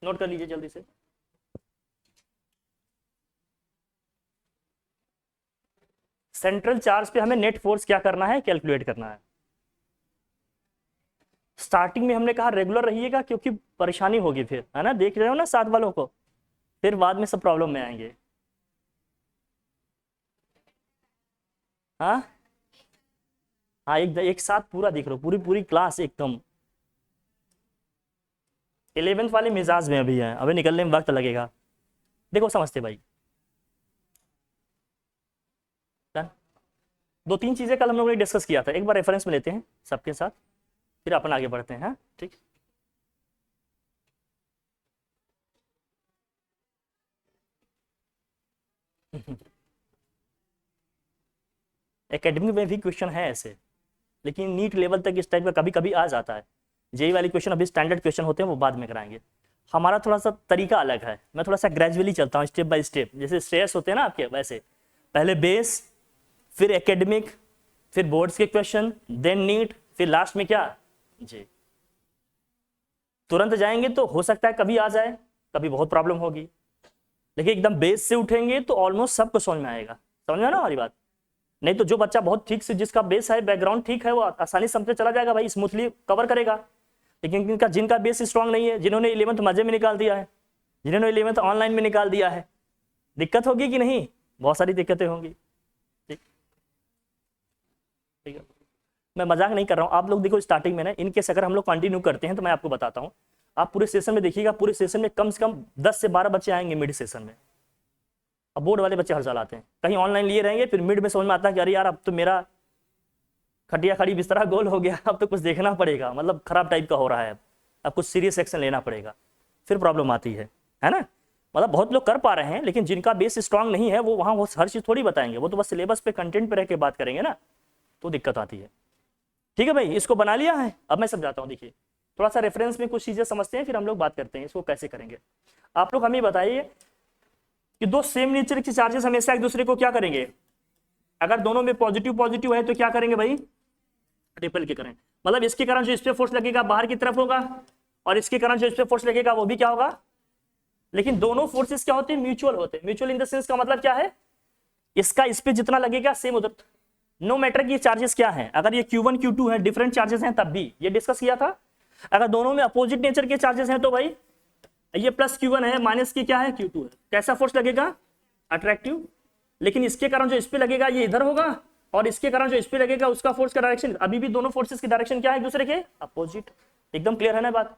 Note कर लीजिए जल्दी से। सेंट्रल चार्ज पे हमें नेट फोर्स क्या करना है, कैलकुलेट करना है। स्टार्टिंग में हमने कहा रेगुलर रहिएगा क्योंकि परेशानी होगी फिर, है ना, देख रहे हो ना साथ वालों को, फिर बाद में सब प्रॉब्लम में आएंगे। हाँ हाँ, एक साथ पूरा देख लो, पूरी पूरी क्लास एकदम। 11th वाले मिजाज में अभी है, अभी निकलने में वक्त लगेगा। देखो समझते भाई, डन। दो तीन चीजें कल हम लोगों ने डिस्कस किया था, एक बार रेफरेंस में लेते हैं सबके साथ, फिर अपन आगे बढ़ते हैं। हाँ ठीक। एकेडमिक में भी क्वेश्चन है ऐसे, लेकिन नीट लेवल तक इस टाइप का कभी कभी आ जाता है। जेई वाली क्वेश्चन अभी स्टैंडर्ड क्वेश्चन होते हैं, वो बाद में कराएंगे। हमारा थोड़ा सा तरीका अलग है, मैं थोड़ा सा ग्रेजुअली चलता हूँ, स्टेप बाय स्टेप, जैसे स्टेयर्स होते हैं ना आपके, वैसे पहले बेस, फिर एकेडमिक, फिर बोर्ड्स के क्वेश्चन, देन नीट, फिर लास्ट में क्या जी। तुरंत जाएंगे तो हो सकता है कभी आ जाए, कभी बहुत प्रॉब्लम होगी, लेकिन एकदम बेस से उठेंगे तो ऑलमोस्ट सबको समझ में आएगा। समझ में ना हमारी बात? नहीं तो जो बच्चा बहुत ठीक से, जिसका बेस है, बैकग्राउंड ठीक है, वो आसानी से समझते चला जाएगा भाई, स्मूथली कवर करेगा। लेकिन जिनका बेस स्ट्रांग नहीं है, जिन्होंने 11th मजे में निकाल दिया है, जिन्होंने 11th ऑनलाइन में निकाल दिया है, दिक्कत होगी कि नहीं? बहुत सारी दिक्कतें होंगी। ठीक ठीक है, मैं मजाक नहीं कर रहा हूँ। आप लोग देखो स्टार्टिंग में ना, इनकेस अगर हम लोग कंटिन्यू करते हैं तो मैं आपको बताता हूँ, आप पूरे सेशन में देखिएगा, पूरे सेशन में कम से कम 10 से 12 बच्चे आएंगे मिड सेशन में। अब बोर्ड वाले बच्चे हर साल आते हैं, कहीं ऑनलाइन लिए रहेंगे, फिर मिड में समझ में आता है कि अरे यार अब तो मेरा खटिया खड़ी बिस्तरा गोल हो गया, अब तो कुछ देखना पड़ेगा, मतलब खराब टाइप का हो रहा है, अब कुछ सीरियस एक्शन लेना पड़ेगा, फिर प्रॉब्लम आती है ना। मतलब बहुत लोग कर पा रहे हैं, लेकिन जिनका बेस स्ट्रांग नहीं है वो वहाँ वो हर चीज़ थोड़ी बताएंगे, वो तो बस सिलेबस पे कंटेंट पे रह के बात करेंगे ना, तो दिक्कत आती है। ठीक है भाई, इसको बना लिया है, अब मैं समझाता हूँ। देखिए थोड़ा सा रेफरेंस में कुछ चीज़ें समझते हैं, फिर हम लोग बात करते हैं इसको कैसे करेंगे। आप लोग हमें बताइए कि दो सेम नेचर के चार्जेस हमेशा एक दूसरे को क्या करेंगे, अगर दोनों में पॉजिटिव पॉजिटिव है तो क्या करेंगे भाई, रिपेल के करंट। मतलब इसके कारण जो इस पे फोर्स लगेगा बाहर की तरफ होगा, और इसके कारण जो इस पे फोर्स लगेगा वो भी क्या होगा। लेकिन दोनों फोर्सेस क्या होते हैं, म्यूचुअल होते हैं। म्यूचुअल इन द सेंस का मतलब क्या है, इसका इस पे जितना लगेगा सेम उधर, नो मैटर कि चार्जेस क्या है, अगर ये Q1 Q2 है, डिफरेंट चार्जेस हैं, तब भी ये डिस्कस किया था। अगर दोनों में अपोजिट नेचर के चार्जेस हैं तो भाई ये प्लस Q1 है, माइनस की क्या है Q2 है, कैसा फोर्स लगेगा, अट्रैक्टिव। लेकिन इसके कारण जो इस पे लगेगा ये इधर होगा, और इसके कारण जो इस पे लगेगा उसका फोर्स का डायरेक्शन, अभी भी दोनों फोर्सेस की डायरेक्शन क्या है एक दूसरे के अपोजिट। एकदम क्लियर है ना बात?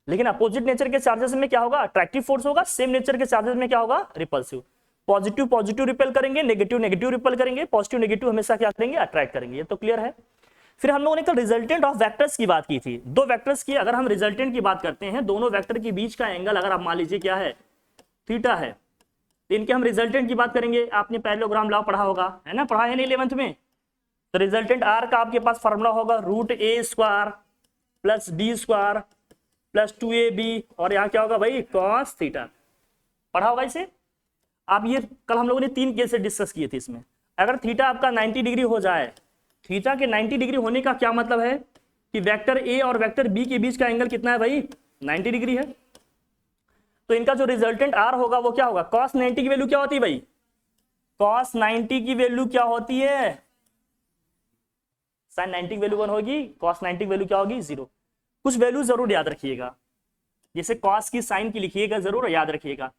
लेकिन अपोजिट नेचर के चार्जेस में क्या होगा, अट्रैक्टिव फोर्स होगा, सेम नेचर के चार्जेस में क्या होगा, रिपल्सिव। पॉजिटिव पॉजिटिव रिपेल करेंगे, नेगेटिव नेगेटिव रिपेल करेंगे, पॉजिटिव नेगेटिव हमेशा क्या करेंगे, अट्रैक्ट करेंगे। ये तो क्लियर है। फिर हम लोगों ने कल रिजल्टेंट ऑफ वेक्टर्स की बात की थी। दो वेक्टर्स की अगर हम रिजल्टेंट की बात करते हैं, दोनों वेक्टर के बीच का एंगल अगर आप मान लीजिए क्या है, थीटा है, तो इनके हम रिजल्टेंट की बात करेंगे। आपने पैरेललोग्राम लॉ पढ़ा होगा, है ना, पढ़ा है नहीं 11th में? तो रिजल्टेंट आर का आपके पास फॉर्मूला होगा √a² plus d² plus 2ab, और यहाँ क्या होगा भाई, cos थीटा। पढ़ा होगा इसे आप। ये कल हम लोगों ने 3 केस डिस्कस किए थे। इसमें अगर थीटा आपका 90 डिग्री हो जाए, थीटा के 90 डिग्री होने का क्या मतलब है कि वेक्टर ए और वेक्टर बी के बीच का एंगल कितना है भाई, 90 डिग्री है। तो इनका जो रिजल्टेंट आर होगा वो क्या होगा, cos 90 की वैल्यू क्या होती है भाई, cos 90 की वैल्यू क्या होती है, sin 90 की वैल्यू 1 होगी, cos 90 की वैल्यू क्या होगी, 0। कुछ वैल्यू जरूर याद रखिएगा, जैसे cos की साइन की लिखिएगा, जरूर याद रखिएगा।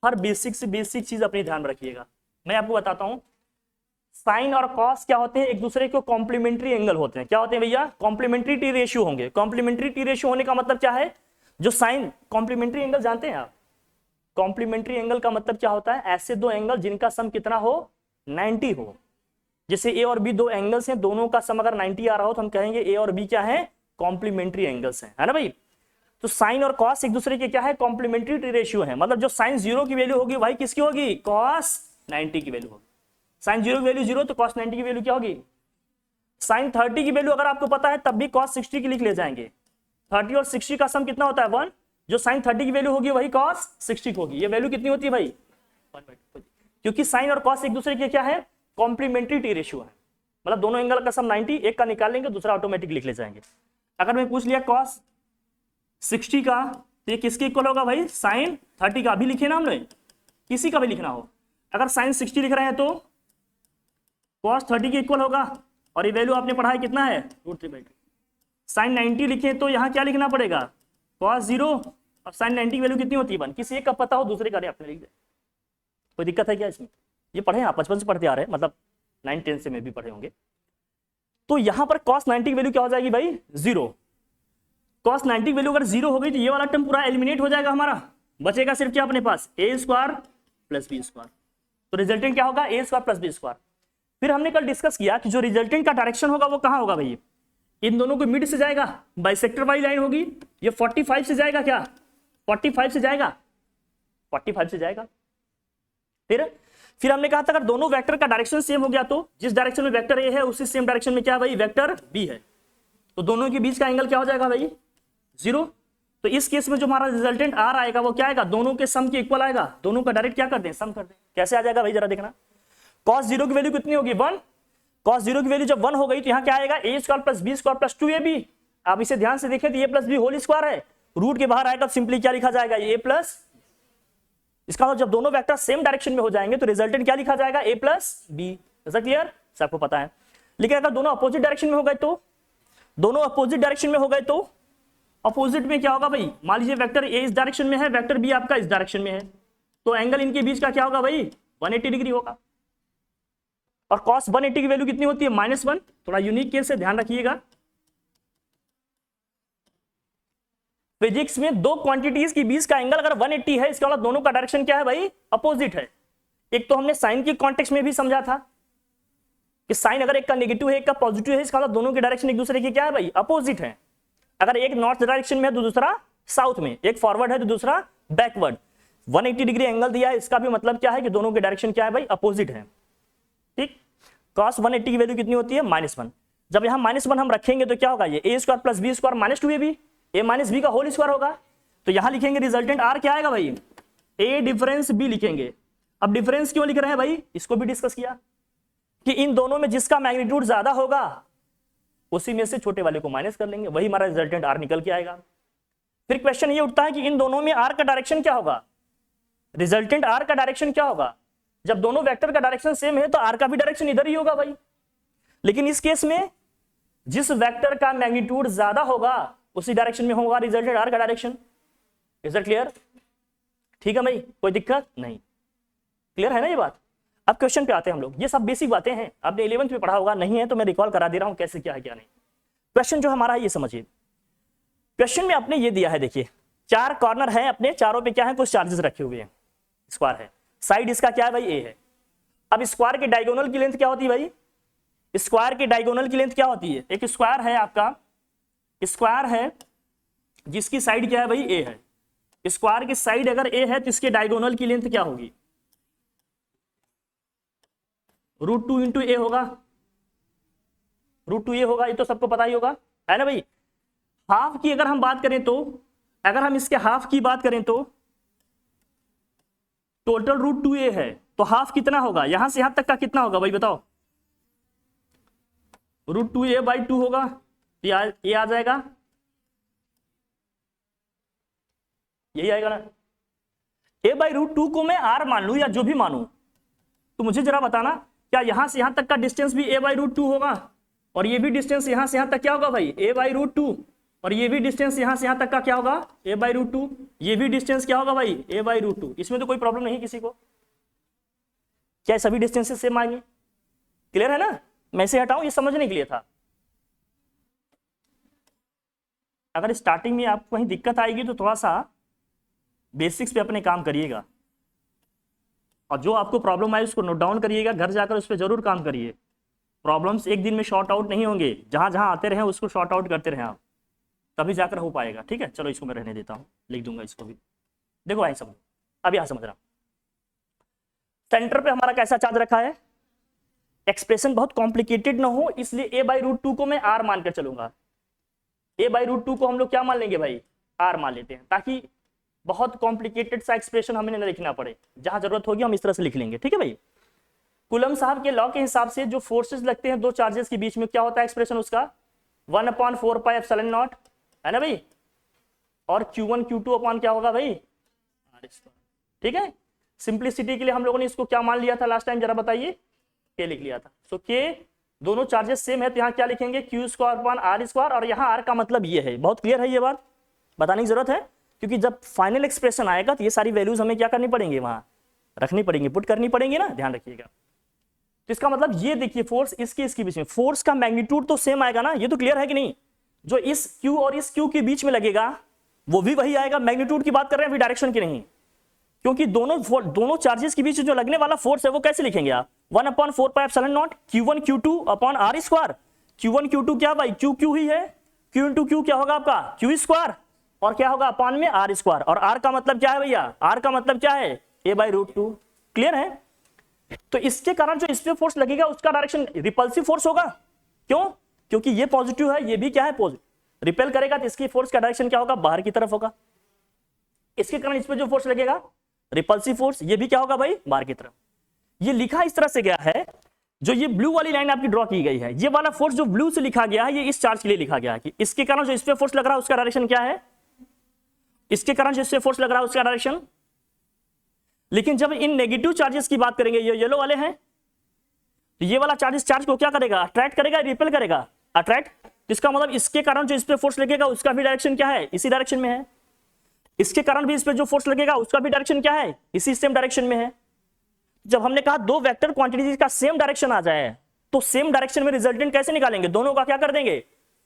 हर बेसिक से बेसिक चीज अपने ध्यान में रखिएगा। मैं आपको बताता हूं, साइन और कॉस क्या होते हैं, एक दूसरे को कॉम्प्लीमेंट्री एंगल होते हैं। क्या होते हैं भैया, कॉम्प्लीमेंट्री टी रेशियो होंगे। कॉम्प्लीमेंट्री टी रेशियो होने का मतलब क्या है, जो साइन कॉम्प्लीमेंट्री एंगल जानते हैं आप, कॉम्प्लीमेंट्री एंगल का मतलब क्या होता है, ऐसे दो एंगल जिनका सम कितना हो, 90 हो। जैसे ए और बी दो एंगल्स हैं, दोनों का सम अगर 90 आ रहा हो तो हम कहेंगे ए और बी क्या है, कॉम्प्लीमेंट्री एंगल्स हैं, है ना भाई। तो साइन और कॉस एक दूसरे के क्या है, कॉम्प्लीमेंट्री टी रेशियो है। मतलब जो साइन 0 की वैल्यू होगी भाई किसकी होगी, cos 90 की वैल्यू होगी। साइन 0 की वैल्यू 0, तो cos 90 की वैल्यू क्या होगी। साइन 30 की वैल्यू अगर आपको पता है तब भी cos 60 की लिख ले जाएंगे। 30 और 60 का सम कितना होता है, 1। जो साइन 30 की वैल्यू होगी वही cos 60 की होगी। ये वैल्यू कितनी होती है भाई, 1/2, क्योंकि साइन और cos एक दूसरे के क्या है, कॉम्प्लीमेंट्री टी रेशियो है। मतलब दोनों एंगल का सम 90, एक का निकाल लेंगे दूसरा ऑटोमेटिक लिख ले जाएंगे। अगर मैं पूछ लिया cos 60 का, तो ये किसके इक्वल होगा भाई, साइन 30 का भी लिखे ना हमने, किसी का भी लिखना हो, अगर साइन 60 लिख रहे हैं तो कॉस 30 के इक्वल होगा, और ये वैल्यू आपने पढ़ा है कितना है √3/2। साइन 90 लिखे तो यहाँ क्या लिखना पड़ेगा, कॉस 0, अब साइन 90 की वैल्यू कितनी होती है 1, किसी एक का पता हो दूसरे का आपने लिख दे, कोई दिक्कत है क्या इसमें, ये पढ़े आप बचपन से पढ़ते आ रहे हैं, मतलब 9-10 से में भी पढ़े होंगे। तो यहां पर cos 90 की वैल्यू क्या हो जाएगी भाई 0, cos 90 की वैल्यू अगर 0 हो गई तो ये वाला टर्म पूरा एलिमिनेट हो जाएगा, हमारा बचेगा सिर्फ क्या अपने पास a² + b², तो रिजल्टेंट क्या होगा a² + b²। फिर हमने कल डिस्कस किया कि जो रिजल्टेंट का डायरेक्शन होगा वो कहां होगा भाई, इन दोनों को मिड से जाएगा, बाइसेक्टर वाली लाइन होगी, ये 45 से जाएगा, क्या 45 से जाएगा, 45 से जाएगा। फिर हमने कहा था अगर दोनों वेक्टर का डायरेक्शन सेम हो गया तो जिस डायरेक्शन में वेक्टर ए है उसी सेम डायरेक्शन में क्या है भाई वेक्टर बी है, तो दोनों के बीच का एंगल क्या हो जाएगा भाई 0। तो इस केस में जो हमारा रिजल्टेंट आर आएगा वो क्या आएगा, दोनों के सम के इक्वल आएगा, दोनों का डायरेक्ट क्या कर दें सम कर दें, कैसे आ जाएगा भाई जरा देखना। cos 0 की वैल्यू कितनी होगी 1, cos 0 की वैल्यू जब 1 हो गई तो यहाँ क्या आएगा a² + b² + 2ab, आप इसे ध्यान से देखें तो a + b होल स्क्वायर है, रूट के बाहर आएगा सिंपली क्या लिखा जाएगा a+, इसका मतलब जब दोनों वेक्टर सेम डायरेक्शन में हो जाएंगे तो रिजल्टेंट क्या लिखा जाएगा a + b, ऐसा क्लियर सबको पता है। लेकिन अगर दोनों अपोजिट डायरेक्शन में हो गए तो, दोनों अपोजिट डायरेक्शन में हो गए तो अपोजिट में क्या होगा भाई, मान लीजिए वेक्टर a इस डायरेक्शन में है, वेक्टर b आपका इस डायरेक्शन में है, तो एंगल इनके बीच का क्या होगा भाई 180 डिग्री होगा। और cos 180 की वैल्यू कितनी होती है -1, थोड़ा यूनिक केस है ध्यान रखिएगा। फिजिक्स में दो क्वांटिटीज के बीच का एंगल अगर 180 है इसका मतलब दोनों का डायरेक्शन क्या है भाई अपोजिट है। एक तो हमने साइन के कॉन्टेक्स्ट में भी समझा था कि साइन अगर एक का नेगेटिव है एक का पॉजिटिव है, इसका मतलब दोनों के डायरेक्शन एक दूसरे के क्या है भाई अपोजिट है। अगर एक नॉर्थ डायरेक्शन में है तो दूसरा साउथ में, एक फॉरवर्ड है तो दूसरा बैकवर्ड, 180 डिग्री एंगल दिया है, इसका भी मतलब क्या है कि दोनों के डायरेक्शन क्या है भाई अपोजिट है। ठीक, cos 180 की वैल्यू कितनी होती है -1, जब यहां -1 हम रखेंगे तो क्या होगा ये a² + b² - 2ab, a - b का होल स्क्वायर होगा, तो यहां लिखेंगे रिजल्टेंट r क्या आएगा भाई a डिफरेंस b लिखेंगे। अब डिफरेंस क्यों लिख रहे हैं भाई, इसको भी डिस्कस किया कि इन दोनों में जिसका मैग्नीट्यूड ज्यादा होगा उसी में से छोटे वाले को माइनस कर लेंगे, वही हमारा रिजल्टेंट r निकल के आएगा। फिर क्वेश्चन ये उठता है कि इन दोनों में r का डायरेक्शन क्या होगा, रिजल्टेंट r का डायरेक्शन क्या होगा। जब दोनों वेक्टर का डायरेक्शन सेम है तो r का भी डायरेक्शन इधर ही होगा भाई, लेकिन इस केस में जिस वेक्टर का मैग्नीट्यूड ज्यादा होगा उसी डायरेक्शन में होगा रिजल्टेंट r का डायरेक्शन। Is that clear? ठीक है भाई, कोई दिक्कत नहीं, क्लियर है ना ये बात। अब क्वेश्चन पे आते हैं हम लोग, ये सब बेसिक बातें हैं, आपने 11th में पढ़ा होगा, नहीं है तो मैं रिकॉल करा दे रहा हूं कैसे क्या है क्या नहीं। क्वेश्चन जो हमारा है ये समझिए, क्वेश्चन में आपने ये दिया है, देखिए 4 कॉर्नर है, अपने चारों पे क्या है कुछ चार्जेस रखे हुए हैं, स्क्वायर है, साइड इसका क्या है भाई a है। अब स्क्वायर के डायगोनल की लेंथ क्या होती है भाई, स्क्वायर के डायगोनल की लेंथ क्या होती है, एक स्क्वायर है आपका, स्क्वायर है जिसकी साइड क्या है भाई a है, स्क्वायर की साइड अगर a है तो इसके डायगोनल की लेंथ क्या होगी √2 × a होगा, √2a होगा, ये तो सबको पता ही होगा है ना भाई। हाफ की अगर हम बात करें तो, अगर हम इसके हाफ की बात करें तो टोटल √2a है, तो हाफ कितना होगा, यहां से यहां तक का कितना होगा भाई बताओ, √2a/2 होगा, ये आ जाएगा, यही आएगा ना। a/√2 को मैं r मान लू या जो भी मानू, तो मुझे जरा बताना क्या यहां से यहां तक का डिस्टेंस भी a/√2 होगा, और ये भी डिस्टेंस यहां से यहां तक क्या होगा भाई a/√2, और ये भी डिस्टेंस यहां से यहां तक का क्या होगा a/√2, ये भी डिस्टेंस क्या होगा भाई a/√2। इसमें तो कोई प्रॉब्लम नहीं किसी को, क्या सभी डिस्टेंसेस सेम आएंगे, क्लियर है ना। मैं इसे हटाऊं, ये समझने के लिए था। अगर स्टार्टिंग में आपको कहीं दिक्कत आएगी तो थोड़ा सा बेसिक्स पे अपने काम करिएगा, और जो आपको प्रॉब्लम आए उसको नोट डाउन करिएगा, घर जाकर उस पर जरूर काम करिए। प्रॉब्लम्स एक दिन में शॉर्ट आउट नहीं होंगे, जहां जहां आते रहे उसको शॉर्ट आउट करते रहे आप, तभी जाकर हो पाएगा। ठीक है, चलो इसको मैं रहने देता हूं, लिख दूंगा इसको भी। देखो आई समझ, अब यहां समझ रहा, सेंटर पे हमारा कैसा चार्ज रखा है, एक्सप्रेशन बहुत कॉम्प्लिकेटेड ना हो इसलिए a/√2 को मैं r मान कर चलूंगा, a/√2 को हम लोग क्या मान लेंगे भाई r मान लेते हैं, ताकि बहुत कॉम्प्लिकेटेड सा एक्सप्रेशन हमें न लिखना पड़े, जहां जरूरत होगी हम इस तरह से लिख लेंगे। ठीक है भाई, कूलम साहब के लॉ के हिसाब से जो फोर्सेस लगते हैं दो चार्जेस के बीच में, क्या होता है एक्सप्रेशन उसका 1/4πε0 है ना भाई, और Q1 Q2 अपॉन क्या होगा भाई R स्क्वायर। ठीक है, सिंप्लिसिटी के लिए हम लोगों ने इसको क्या मान लिया था लास्ट टाइम, जरा बताइए, K लिख लिया था। सो K दोनों चार्जेस सेम है तो यहाँ क्या लिखेंगे Q square upon R square, और यहाँ R का मतलब ये है। बहुत क्लियर है ये बात, बताने की जरूरत है, क्योंकि जब फाइनल एक्सप्रेशन आएगा तो ये सारी वैल्यूज हमें क्या करनी पड़ेंगी, वहां रखनी पड़ेंगी, पुट करनी पड़ेंगी ना, ध्यान रखिएगा। तो इसका मतलब ये देखिए, फोर्स इसके बीच में, फोर्स का मैग्नीट्यूड तो सेम आएगा ना, ये तो क्लियर है कि नहीं। जो इस Q और इस Q के बीच में लगेगा वो भी वही आएगा। मैग्नीट्यूड की बात कर रहे हैं, फिर डायरेक्शन की नहीं, क्योंकि दोनों चार्जेस के बीच जो लगने वाला फोर्स है वो कैसे लिखेंगे आप, 1/4πε0 Q1 Q2 upon R square. Q1 Q2 क्या भाई, Q ही है, Q इंटू Q क्या होगा आपका Q स्क्वायर, और क्या होगा अपॉन में R स्क्वायर। और R का मतलब क्या है भैया, R का मतलब क्या है A/√2। क्लियर है। तो इसके कारण जो इस पे फोर्स लगेगा उसका डायरेक्शन रिपल्सिव फोर्स होगा। क्यों, क्योंकि ये पॉजिटिव है, ये भी क्या है पॉजिटिव, रिपेल करेगा तो इसकी फोर्स का डायरेक्शन क्या होगा, बाहर की तरफ होगा। इसके कारण इस पे जो फोर्स लगेगा रिपल्सिव फोर्स, ये भी क्या होगा भाई, बाहर की तरफ। ये लिखा इस तरह से गया है, जो ये ब्लू वाली लाइन आपकी ड्रॉ की गई है, ये वाला फोर्स जो ब्लू से लिखा गया है, ये इस चार्ज के लिए लिखा गया है कि इसके कारण जो इस पे फोर्स लग रहा है उसका डायरेक्शन क्या है, इसके कारण जो इस पे फोर्स लग रहा है उसका डायरेक्शन। लेकिन जब इन नेगेटिव चार्जेस की बात करेंगे, ये येलो वाले हैं, तो ये वाला चार्ज को क्या करेगा, अट्रैक्ट करेगा, रिपेल करेगा, अट्रैक्ट। तो इसका मतलब इसके कारण जो इस पे फोर्स लगेगा उसका भी डायरेक्शन क्या है, इसी डायरेक्शन में है। इसके कारण भी इस पे जो फोर्स लगेगा उसका भी डायरेक्शन क्या है, इसी सेम डायरेक्शन में है। जब हमने कहा दो वेक्टर क्वांटिटीज का सेम डायरेक्शन आ जाए, तो सेम डायरेक्शन में रिजल्टेंट कैसे निकालेंगे, दोनों का क्या कर देंगे,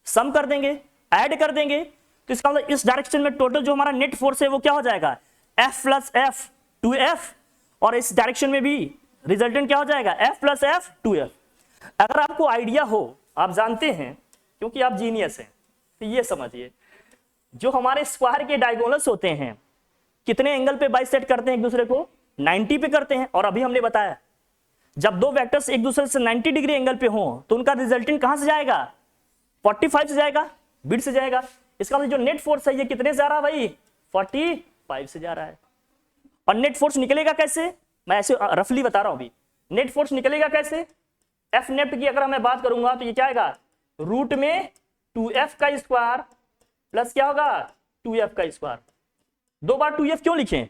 सम कर देंगे, ऐड कर देंगे। तो इसका मतलब इस डायरेक्शन में टोटल जो हमारा नेट फोर्स है वो क्या हो जाएगा, F प्लस F 2F, और इस डायरेक्शन में भी रिजल्टेंट क्या हो जाएगा, F प्लस F 2F। अगर आपको आइडिया हो, आप जानते हैं क्योंकि आप जीनियस हैं, तो ये समझिए, जो हमारे स्क्वायर के डायगोनल्स होते हैं कितने एंगल पे बाइसेक्ट करते हैं एक दूसरे को, 90 पे करते हैं। और अभी हमने बताया जब दो वेक्टर्स एक दूसरे से 90 डिग्री एंगल पे हो तो उनका रिजल्टेंट कहां से जाएगा, 45 से जाएगा, बिट से जाएगा। इसका मतलब जो नेट फोर्स है ये कितने से जा रहा है भाई, 45 से जा रहा है। और नेट फोर्स निकलेगा कैसे, मैं ऐसे रफली बता रहा हूं अभी, नेट फोर्स निकलेगा कैसे, एफ नेट की अगर मैं बात करूंगा तो ये क्या आएगा, रूट में 2F का स्क्वायर प्लस क्या होगा 2F का स्क्वायर। दो बार 2F क्यों लिखें,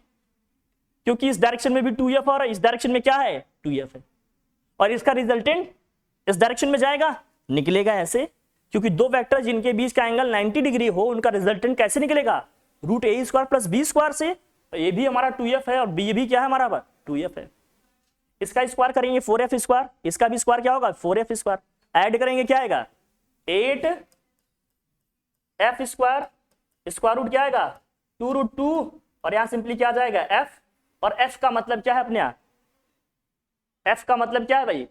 क्योंकि इस डायरेक्शन में भी 2F और इस डायरेक्शन में क्या है 2F है, और इसका रिजल्टेंट इस डायरेक्शन में जाएगा, निकलेगा ऐसे, क्योंकि दो वेक्टर जिनके बीच का एंगल 90 डिग्री हो उनका रिजल्टेंट कैसे निकलेगा, root A square plus B square से। तो ये भी हमारा 2F है और B भी क्या है हमारा 2F है। इसका स्क्वायर करेंगे 4F स्क्वायर, इसका भी स्क्वायर क्या होगा 4F स्क्वायर, ऐड करेंगे क्या आएगा 8F स्क्वायर, स्क्वायर रूट क्या आएगा 2√2, और यहां सिंपली क्या आ जाएगा F, और F का मतलब क्या है अपने यहां, F का मतलब क्या है भाई,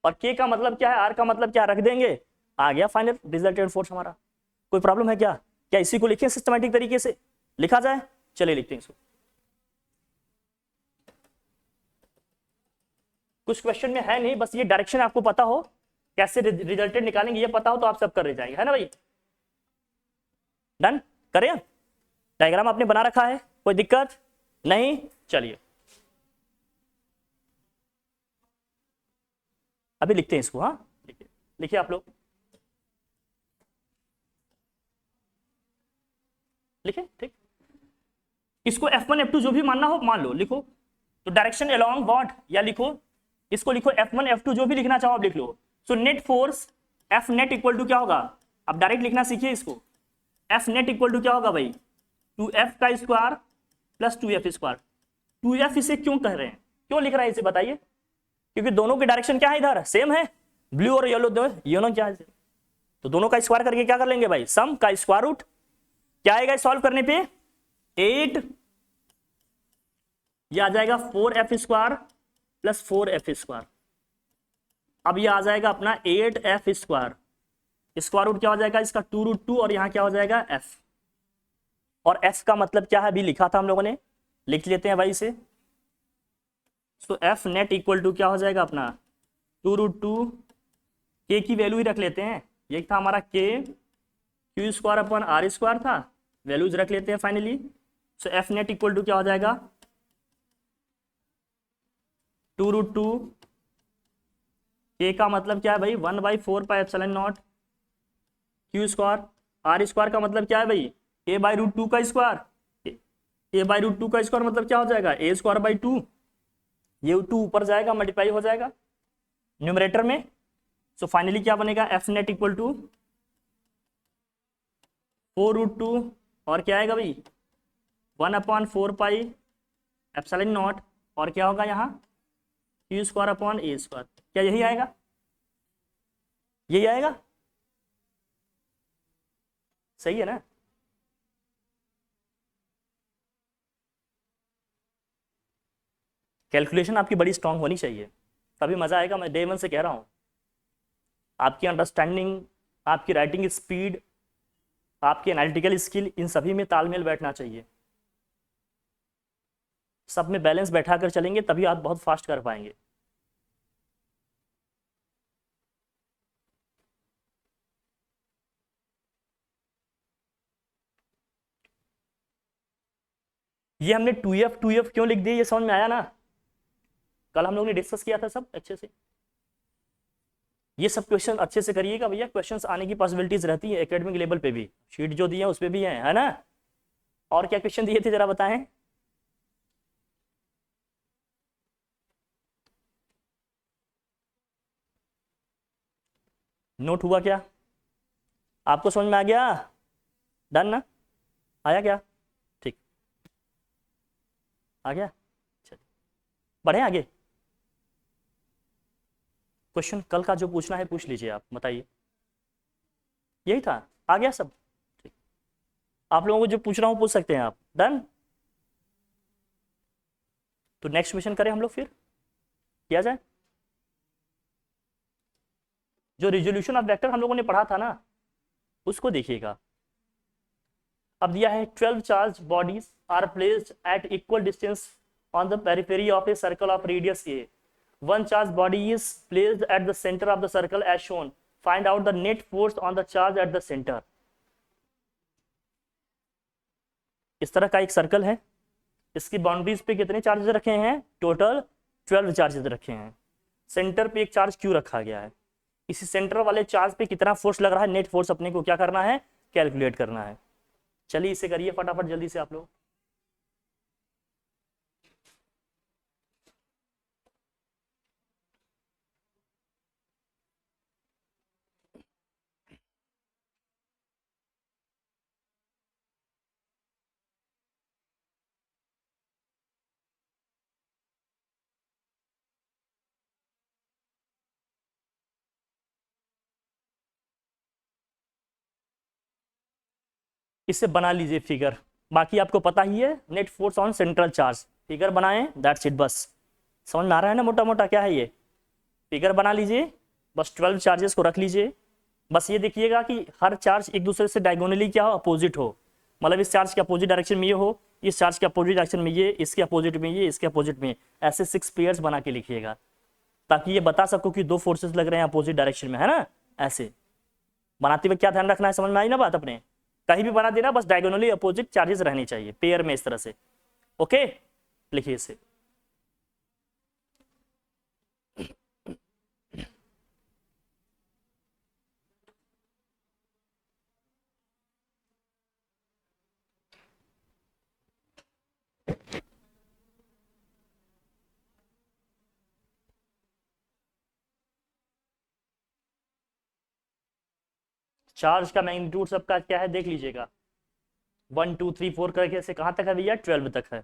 और K का मतलब क्या है, R का मतलब क्या, रख देंगे, आ गया फाइनल रिजल्टेंट फोर्स हमारा। कोई प्रॉब्लम है क्या, क्या इसी को लिखें सिस्टमैटिक तरीके से लिखा जाए, चलिए लिखते हैं इसको। कुछ क्वेश्चन में है नहीं, बस ये डायरेक्शन आपको पता हो, कैसे रिजल्टेंट निकालेंगे ये पता हो तो आप सब कर जाएंगे, है ना भाई। डन करें, डायग्राम आपने बना रखा है, कोई दिक्कत नहीं, चलिए अभी लिखते हैं इसको। हाँ लिखिए, लिखिए आप लोग, लिखिए ठीक। इसको F1 F2 जो भी मानना हो मान लो, लिखो। तो डायरेक्शन अलोंग व्हाट, या लिखो इसको, लिखो F1 F2 जो भी लिखना चाहो आप लिख लो। So net force F net equal to क्या होगा, अब डायरेक्ट लिखना सीखिए इसको, F नेट इक्वल टू क्या होगा भाई 2F का square plus 2F square. 2F इसे क्यों कह रहे हैं, क्यों लिख रहे हैं इसे बताइए, क्योंकि दोनों के डायरेक्शन क्या है इधर सेम है, ब्लू और येलो दोनों क्या है, तो दोनों का स्क्वायर करके क्या कर लेंगे भाई, सम का स्क्वायर रूट, क्या आएगा सॉल्व करने पे 8, ये आ जाएगा 4F square plus 4F square. अब ये आ जाएगा अपना 8F स्क्वायर, स्क्वायर रूट क्या हो जाएगा इसका 2√2, और यहां क्या हो जाएगा F, और F का मतलब क्या है अभी लिखा था हम लोगों ने, लिख लेते हैं भाई इसे। सो F नेट इक्वल टू क्या हो जाएगा अपना 2√2, K की वैल्यू ही रख लेते हैं, ये था हमारा K, Q स्क्वायर अपन R स्क्वायर था, वैल्यूज रख लेते हैं finally. So F net equal to क्या हो जाएगा 2√2, K का मतलब क्या है भाई 1/4πε0 Q स्क्वायर आर स्क्वायर का मतलब क्या है भाई, ए बाई रूट टू का square. A by root two का स्क्वायर मतलब क्या हो जाएगा, ए स्क्वायर बाई टू, ये टू ऊपर जाएगा मल्टीप्लाई हो जाएगा न्यूमरेटर में। सो फाइनली क्या बनेगा, F net equal to 4 root 2, और क्या आएगा भाई 1/4 पाई एप्सिलॉन नॉट, और क्या होगा यहाँ क्यू स्क्वायर अपॉन ए स्क्वायर। क्या यही आएगा, यही आएगा, सही है ना। कैलकुलेशन आपकी बड़ी स्ट्रांग होनी चाहिए, तभी मजा आएगा। मैं डे वन से कह रहा हूँ, आपकी अंडरस्टैंडिंग, आपकी राइटिंग स्पीड, आपकी एनालिटिकल स्किल, इन सभी में तालमेल बैठना चाहिए। सब में बैलेंस बैठा कर चलेंगे तभी आप बहुत फास्ट कर पाएंगे। ये हमने 2f क्यों लिख दिया, ये समझ में आया ना, कल हम लोग ने डिस्कस किया था सब अच्छे से। ये सब क्वेश्चन अच्छे से करिएगा भैया, क्वेश्चंस आने की पॉसिबिलिटीज रहती है एकेडमिक लेवल पे भी, शीट जो दी है उस पर भी है ना। और क्या क्वेश्चन दिए थे जरा बताएं। नोट हुआ क्या, आपको समझ में आ गया, डन ना, आया क्या, ठीक, आ गया, चलिए बढ़े आगे। क्वेश्चन कल का जो पूछना है पूछ लीजिए, आप बताइए, यही था, आ गया सब, ठीक। आप लोगों को जो पूछ रहा हूँ पूछ सकते हैं आप, डन। तो नेक्स्ट क्वेश्चन करें हम लोग, फिर किया जाए। जो रिजोल्यूशन ऑफ वेक्टर हम लोगों ने पढ़ा था ना, उसको देखिएगा। अब दिया है 12 charge bodies are placed at equal distance on the periphery of a circle of radius a, one charge body is placed at the center of the circle as shown, find out the net force on the charge at the center। इस तरह का एक circle है, इसकी boundaries पे कितने charges रखे हैं, टोटल 12 चार्जेस रखे हैं। सेंटर पे एक चार्ज क्यू रखा गया है, इसी सेंटर वाले चार्ज पे कितना फोर्स लग रहा है, नेट फोर्स अपने को क्या करना है, कैलकुलेट करना है। चलिए इसे करिए फटाफट जल्दी से आप लोग। इसे बना लीजिए फिगर, बाकी आपको पता ही है, net force on central charge, figure बनाएं, दैट्स इट बस। समझ में आ रहा है ना मोटा मोटा क्या है ये, फिगर बना लीजिए, बस 12 चार्जेस को रख लीजिए। बस ये देखिएगा कि हर चार्ज एक दूसरे से डायगोनली क्या हो, अपोजिट हो, मतलब इस चार्ज के अपोजिट डायरेक्शन में ये हो, इस चार्ज के अपोजिट डायरेक्शन में ये, इसके अपोजिट में ये, इसके अपोजिट में, ऐसे 6 पेयर्स बना के लिखिएगा, ताकि ये बता सको कि 2 फोर्सेस लग रहे हैं अपोजिट डायरेक्शन में, है ना। ऐसे बनाते हुए क्या ध्यान रखना है, समझ में आई ना बात अपने, कहीं भी बना देना, बस डायगोनली अपोजिट चार्जेस रहनी चाहिए पेयर में, इस तरह से। ओके, लिखिए इसे। चार्ज का मैग्नीट्यूड सबका क्या है देख लीजिएगा, 1 2 3 4 करके से कहाँ तक है भैया, 12 तक है।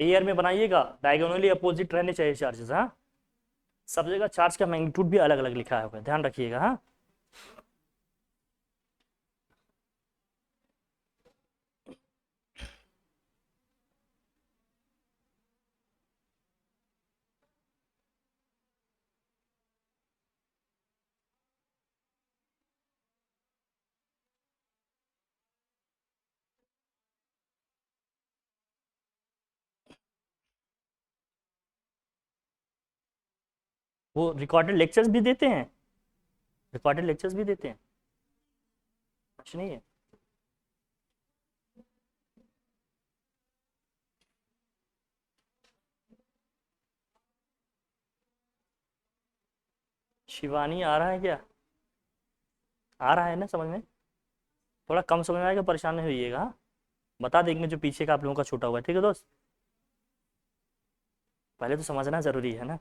एयर में बनाइएगा, डायगोनली अपोजिट रहने चाहिए चार्जेस। हाँ, सब जगह चार्ज का मैग्नीट्यूड भी अलग अलग लिखा होगा, ध्यान रखिएगा। हाँ, वो रिकॉर्डेड लेक्चर्स भी देते हैं, रिकॉर्डेड लेक्चर्स भी देते हैं, कुछ नहीं है। शिवानी आ रहा है क्या? आ रहा है ना समझ में? थोड़ा कम समझ में आएगा, परेशान नहीं होइएगा। हाँ? बता देंगे जो पीछे का आप लोगों का छूटा हुआ है, ठीक है दोस्त? पहले तो समझना जरूरी है ना।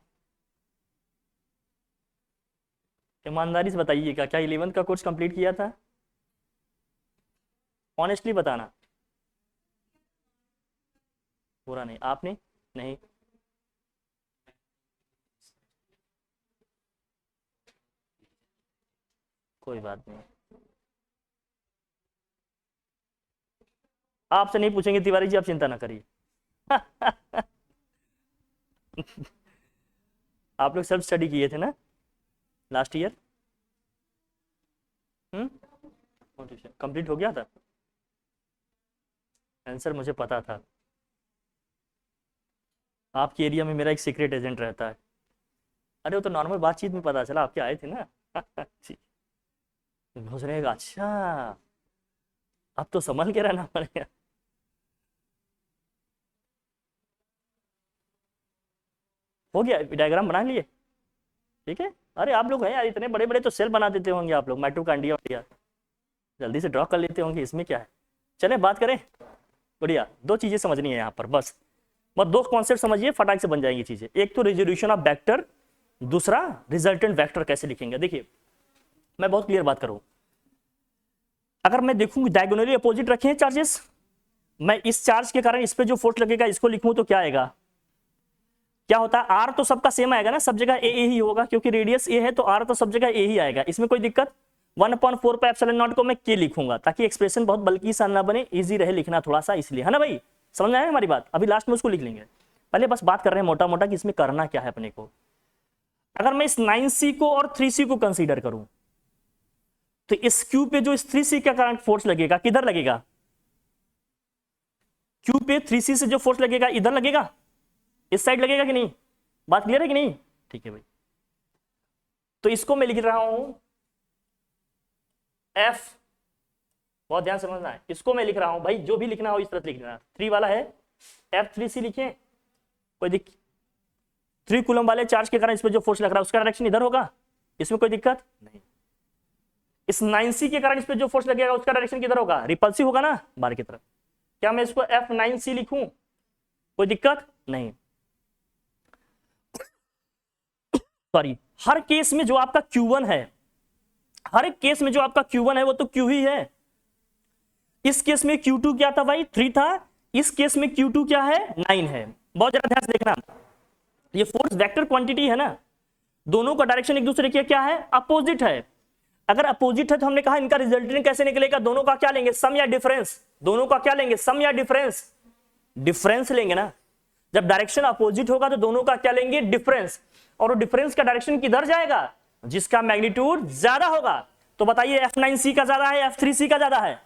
ईमानदारी से बताइएगा, क्या 11th का कोर्स कंप्लीट किया था? ऑनेस्टली बताना। पूरा नहीं आपने? नहीं, कोई बात नहीं, आपसे नहीं पूछेंगे तिवारी जी, आप चिंता ना करिए। आप लोग सेल्फ स्टडी किए थे ना लास्ट ईयर? कंप्लीट हो गया था? आंसर मुझे पता था। आपके एरिया में मेरा एक सीक्रेट एजेंट रहता है। अरे वो तो नॉर्मल बातचीत में पता चला, आपके आए थे ना। जी, घुस रहेगा, अच्छा। अब तो संभल के रहना पड़ेगा। हो गया, डायग्राम बना लिए? ठीक है। अरे आप लोग हैं यार, इतने बड़े बड़े तो सेल बना देते होंगे आप लोग, माइटोकॉन्ड्रिया वगैरह जल्दी से ड्रॉ कर लेते होंगे, इसमें क्या है। चले बात करें। बढ़िया, दो चीजें समझनी है यहाँ पर बस दो कॉन्सेप्ट समझिए, फटाक से बन जाएंगी चीजें। एक तो रेजोल्यूशन ऑफ वेक्टर, दूसरा रिजल्टेंट वेक्टर कैसे लिखेंगे। देखिए मैं बहुत क्लियर बात करूं, अगर मैं देखूं डायगोनली अपोजिट रखे हैं चार्जेस, मैं इस चार्ज के कारण इस पे जो फोर्स लगेगा इसको लिखूं तो क्या आएगा, क्या होता है, आर तो सबका सेम आएगा ना, सब जगह ए ही होगा, क्योंकि रेडियस ए है तो आर तो सब जगह ए ही आएगा, इसमें कोई दिक्कत। 1/4 पे एप्सिलॉन नॉट को मैं के लिखूंगा ताकि एक्सप्रेशन बहुत बल्कि सा ना बने, इजी रहे लिखना थोड़ा सा, इसलिए, है ना भाई? समझ में आया हमारी बात? अभी लास्ट में उसको लिख लेंगे, पहले बस बात कर रहे हैं मोटा मोटा कि इसमें करना क्या है अपने को। अगर मैं इस 9c को और 3c को कंसीडर करूं तो इस क्यू पे जो इस 3c का करंट फोर्स लगेगा किधर लगेगा, क्यू पे 3c से जो फोर्स लगेगा इधर लगेगा, इस साइड लगेगा कि नहीं? बात क्लियर है कि नहीं? ठीक है भाई, तो इसको मैं लिख रहा हूं F, बहुत ध्यान समझना है, इसको मैं लिख रहा हूं भाई, जो भी लिखना हो इस तरह लिख रहा, 3 वाला है F3C लिखे, कोई दिक्कत? 3 कूलम वाले चार्ज के कारण इस पर जो फोर्स लग रहा है उसका डायरेक्शन इधर होगा, इसमें कोई दिक्कत नहीं। इस 9c के कारण इस पर जो फोर्स लगेगा उसका डायरेक्शन किधर होगा, रिपल्सिव होगा ना, बाहर की तरफ। क्या मैं इसको F9C लिखूं, कोई दिक्कत नहीं। सॉरी, हर केस में जो आपका Q1 है, हर एक केस में जो आपका Q1 है वो तो Q ही है। इस केस में Q2 क्या था भाई, 3 था, इस केस में Q2 क्या है, 9 है। बहुत ज्यादा ध्यान से देखना, ये फोर्स वेक्टर क्वांटिटी है ना, दोनों का डायरेक्शन एक दूसरे के क्या है, अपोजिट है। अगर अपोजिट है तो हमने कहा इनका रिजल्टेंट कैसे निकलेगा, दोनों का क्या लेंगे, सम या डिफरेंस, दोनों का क्या लेंगे, सम या डिफरेंस, डिफरेंस लेंगे ना। जब डायरेक्शन अपोजिट होगा तो दोनों का क्या लेंगे, डिफरेंस, और वो डिफरेंस का डायरेक्शन किधर जाएगा, जिसका मैग्नीट्यूड ज्यादा होगा। तो बताइए F9C का ज्यादा है, F3C का ज्यादा है,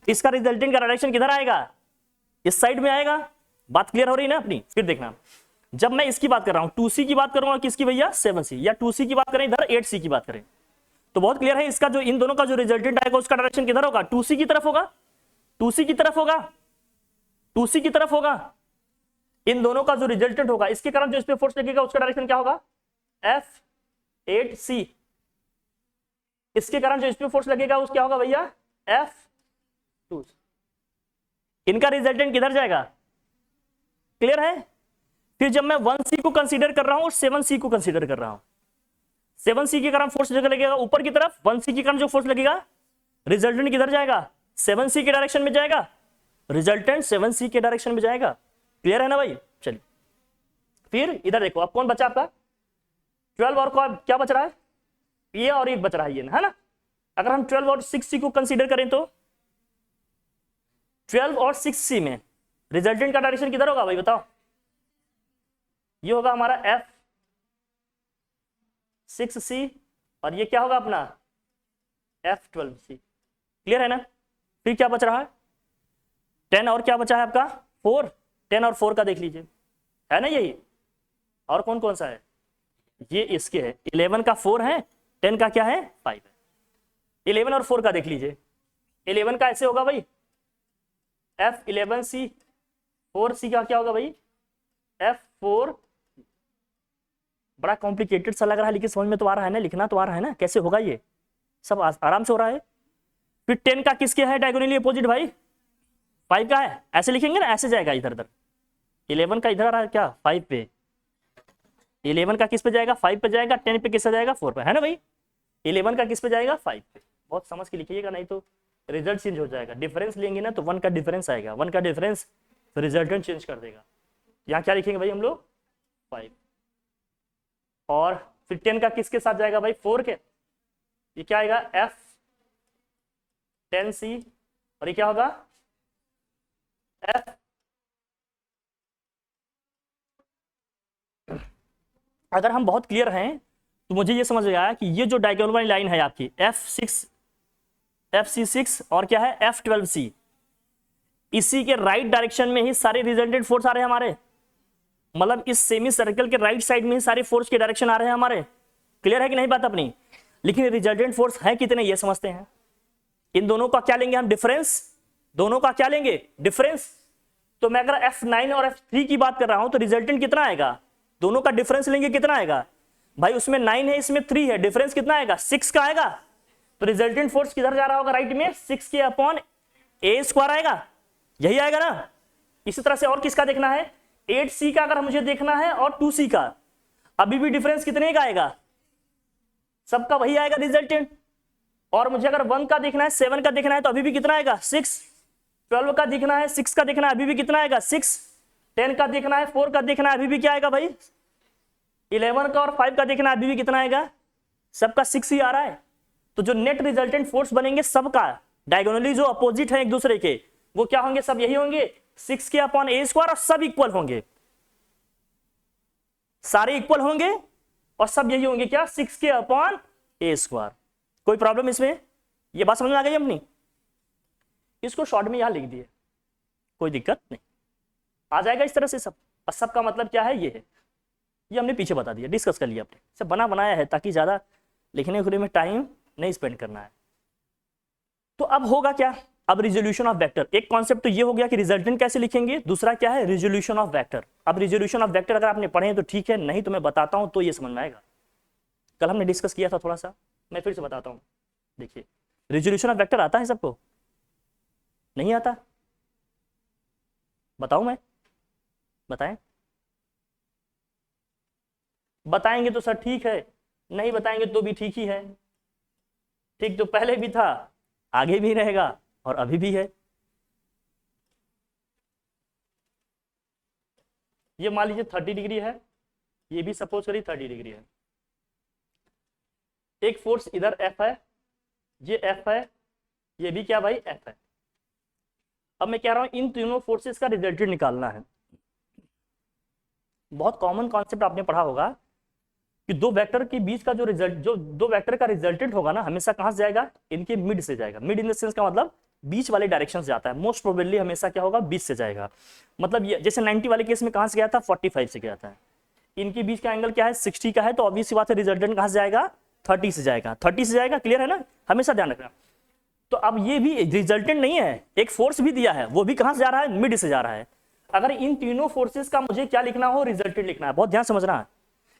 इसका रिजल्टेंट का डायरेक्शन किधर आएगा, इस साइड में आएगा। बात क्लियर हो रही है ना अपनी? फिर देखना, जब मैं इसकी बात कर रहा हूं 2C की बात करूंगा, किसकी भैया, 7C, या 2C की बात करें इधर 8C की बात करें, तो बहुत क्लियर है, इसका जो इन दोनों का जो रिजल्टेंट आएगा उसका डायरेक्शन किधर होगा, 2C की तरफ होगा, 2C की तरफ होगा, 2C की तरफ होगा। इन दोनों का जो रिजल्टेंट होगा इसके कारण जो इस पे फोर्स लगेगा उसका डायरेक्शन क्या होगा, F8C। इसके कारण जो इस पे फोर्स लगेगा उस क्या होगा भैया, F2। इनका रिजल्टेंट किधर जाएगा, क्लियर है? फिर जब मैं 1C को कंसीडर कर रहा हूं और 7C को कंसीडर कर रहा हूं, 7C के कारण फोर्स लगेगा ऊपर की तरफ, 1C के कारण जो फोर्स लगेगा रिजल्टेंट किधर जाएगा, 7C के डायरेक्शन में जाएगा, रिजल्टेंट 7C के डायरेक्शन में जाएगा। क्लियर है ना भाई? चलिए फिर इधर देखो, अब कौन बचा आपका 12 और क्या बच रहा है, ये और एक बच रहा है ये, है ना। अगर हम 12 और 6C को कंसीडर करें तो 12 और 6C में रिजल्टेंट का डायरेक्शन किधर होगा भाई बताओ? ये होगा हमारा F6C और ये क्या होगा अपना F12C। क्लियर है ना? फिर क्या बच रहा है 10 और क्या बचा है आपका 4, 10 और 4 का देख लीजिए, है ना यही। और कौन कौन सा है, ये इसके है 11 का 4 है, 10 का क्या है 5 है। 11 और 4 का देख लीजिए, 11 का ऐसे होगा भाई F11C, 4C का क्या होगा भाई F4। बड़ा कॉम्प्लिकेटेड सा लग रहा है लेकिन समझ में तो आ रहा है ना, लिखना तो आ रहा है ना, कैसे होगा ये सब आराम से हो रहा है। फिर 10 का किसके है डायगोनली अपोजिट भाई 5 का है, ऐसे लिखेंगे ना, ऐसे जाएगा इधर उधर। 11 का इधर आ रहा है क्या 5 पे, 11 का किस पे जाएगा 5 पे जाएगा, 10 पे किस पे जाएगा 4 पे, है ना भाई। 11 का किस पे जाएगा 5 पे, बहुत समझ के लिखिएगा नहीं तो रिजल्ट चेंज हो जाएगा। डिफरेंस लेंगे ना तो 1 का डिफरेंस आएगा, 1 का डिफरेंस रिजल्टेंट चेंज कर देगा। यहाँ क्या लिखेंगे भाई हम लोग 5, और फिर 10 का किसके साथ जाएगा भाई 4 के, ये क्या आएगा F10C, और ये क्या होगा F। अगर हम बहुत क्लियर हैं तो मुझे ये समझ आया कि ये जो डायगोनल वाली लाइन है आपकी FC6 और क्या है F12C, इसी के राइट डायरेक्शन में ही सारे रिजल्टेंट फोर्स आ रहे हैं हमारे, मतलब इस सेमी सर्कल के राइट साइड में ही सारे फोर्स के डायरेक्शन आ रहे हैं हमारे। क्लियर है कि नहीं बात अपनी? लेकिन रिजल्टेंट फोर्स है कितने ये समझते हैं। इन दोनों का क्या लेंगे हम डिफरेंस, दोनों का क्या लेंगे डिफरेंस। तो मैं अगर F9 और F3 की बात कर रहा हूं तो रिजल्टेंट कितना आएगा, दोनों का डिफरेंस लेंगे कितना आएगा भाई, उसमें 9 है इसमें 3 है, डिफरेंस कितना आएगा 6 का आएगा। तो रिजल्टेंट फोर्स किधर जा रहा होगा राइट में 6 के अपॉन A² आएगा, यही आएगा ना। इसी तरह से और किसका देखना है 8C का अगर मुझे देखना है और 2C का, अभी भी डिफरेंस कितने का आएगा, सबका वही आएगा रिजल्टेंट। और मुझे अगर 1 का देखना है 7 का देखना है तो अभी भी कितना आएगा 6, 12 का देखना है 6 का देखना है अभी भी कितना आएगा 6, 10 का देखना है 4 का देखना है अभी भी क्या आएगा भाई 11 का, और 5 का देखना है अभी भी कितना आएगा, सबका 6 ही आ रहा है। तो जो नेट रिजल्टेंट फोर्स बनेंगे सबका डायगोनली जो अपोजिट है एक दूसरे के, वो क्या होंगे सब यही होंगे 6 के अपॉन A², और सब इक्वल होंगे, सारे इक्वल होंगे और सब यही होंगे क्या 6 के अपॉन A²। कोई प्रॉब्लम इसमें, ये बात समझ में आ गई अपनी? इसको शॉर्ट में यहां लिख दिए, कोई दिक्कत नहीं, आ जाएगा इस तरह से सब। और सब का मतलब क्या है ये है, ये हमने पीछे बता दिया, डिस्कस कर लिया, अपने सब बना बनाया है ताकि ज्यादा लिखने उखने में टाइम नहीं स्पेंड करना है। तो अब होगा क्या, अब रिजोल्यूशन ऑफ वेक्टर, एक कॉन्सेप्ट तो ये हो गया कि रिजल्टेंट कैसे लिखेंगे, दूसरा क्या है रिजोल्यूशन ऑफ वेक्टर। अब रिजोल्यूशन ऑफ वेक्टर अगर आपने पढ़े तो ठीक है, नहीं तो मैं बताता हूं तो ये समझ में आएगा। कल हमने डिस्कस किया था थोड़ा सा, मैं फिर से बताता हूं। देखिए रिजोल्यूशन ऑफ वेक्टर आता है सबको, नहीं आता? बताऊं मैं, बताएं? बताएंगे तो सर ठीक है, नहीं बताएंगे तो भी ठीक ही है। ठीक तो पहले भी था, आगे भी रहेगा और अभी भी है। ये मान लीजिए 30 डिग्री है, ये भी सपोज करिए 30 डिग्री है। एक फोर्स इधर F है, ये F है, ये भी क्या भाई F है। अब मैं कह रहा हूं इन तीनों फोर्सेस का रिजल्टेंट निकालना है। बहुत कॉमन कॉन्सेप्ट आपने पढ़ा होगा कि दो वेक्टर के बीच का जो रिजल्ट, जो दो वेक्टर का रिजल्टेंट होगा ना, हमेशा कहां से जाएगा, इनके मिड से जाएगा। मिड इन द सेंस का मतलब बीच वाले डायरेक्शन से जाता है, मोस्ट प्रोबेबली हमेशा क्या होगा बीच से जाएगा। मतलब ये जैसे 90 वाले केस में कहां से गया था 45 से गया था, इनके बीच का एंगल क्या है 60 का है, तो ऑब्वियस सी बात है रिजल्टेंट कहां से जाएगा 30 से जाएगा, 30 से जाएगा। क्लियर है ना, हमेशा ध्यान रखना। तो अब ये भी रिजल्टेंट नहीं है, एक फोर्स भी दिया है, वो भी कहां से जा रहा है मिड से जा रहा है। अगर इन तीनों फोर्सेस का मुझे क्या लिखना हो रिजल्टेंट लिखना है, बहुत ध्यान समझना है।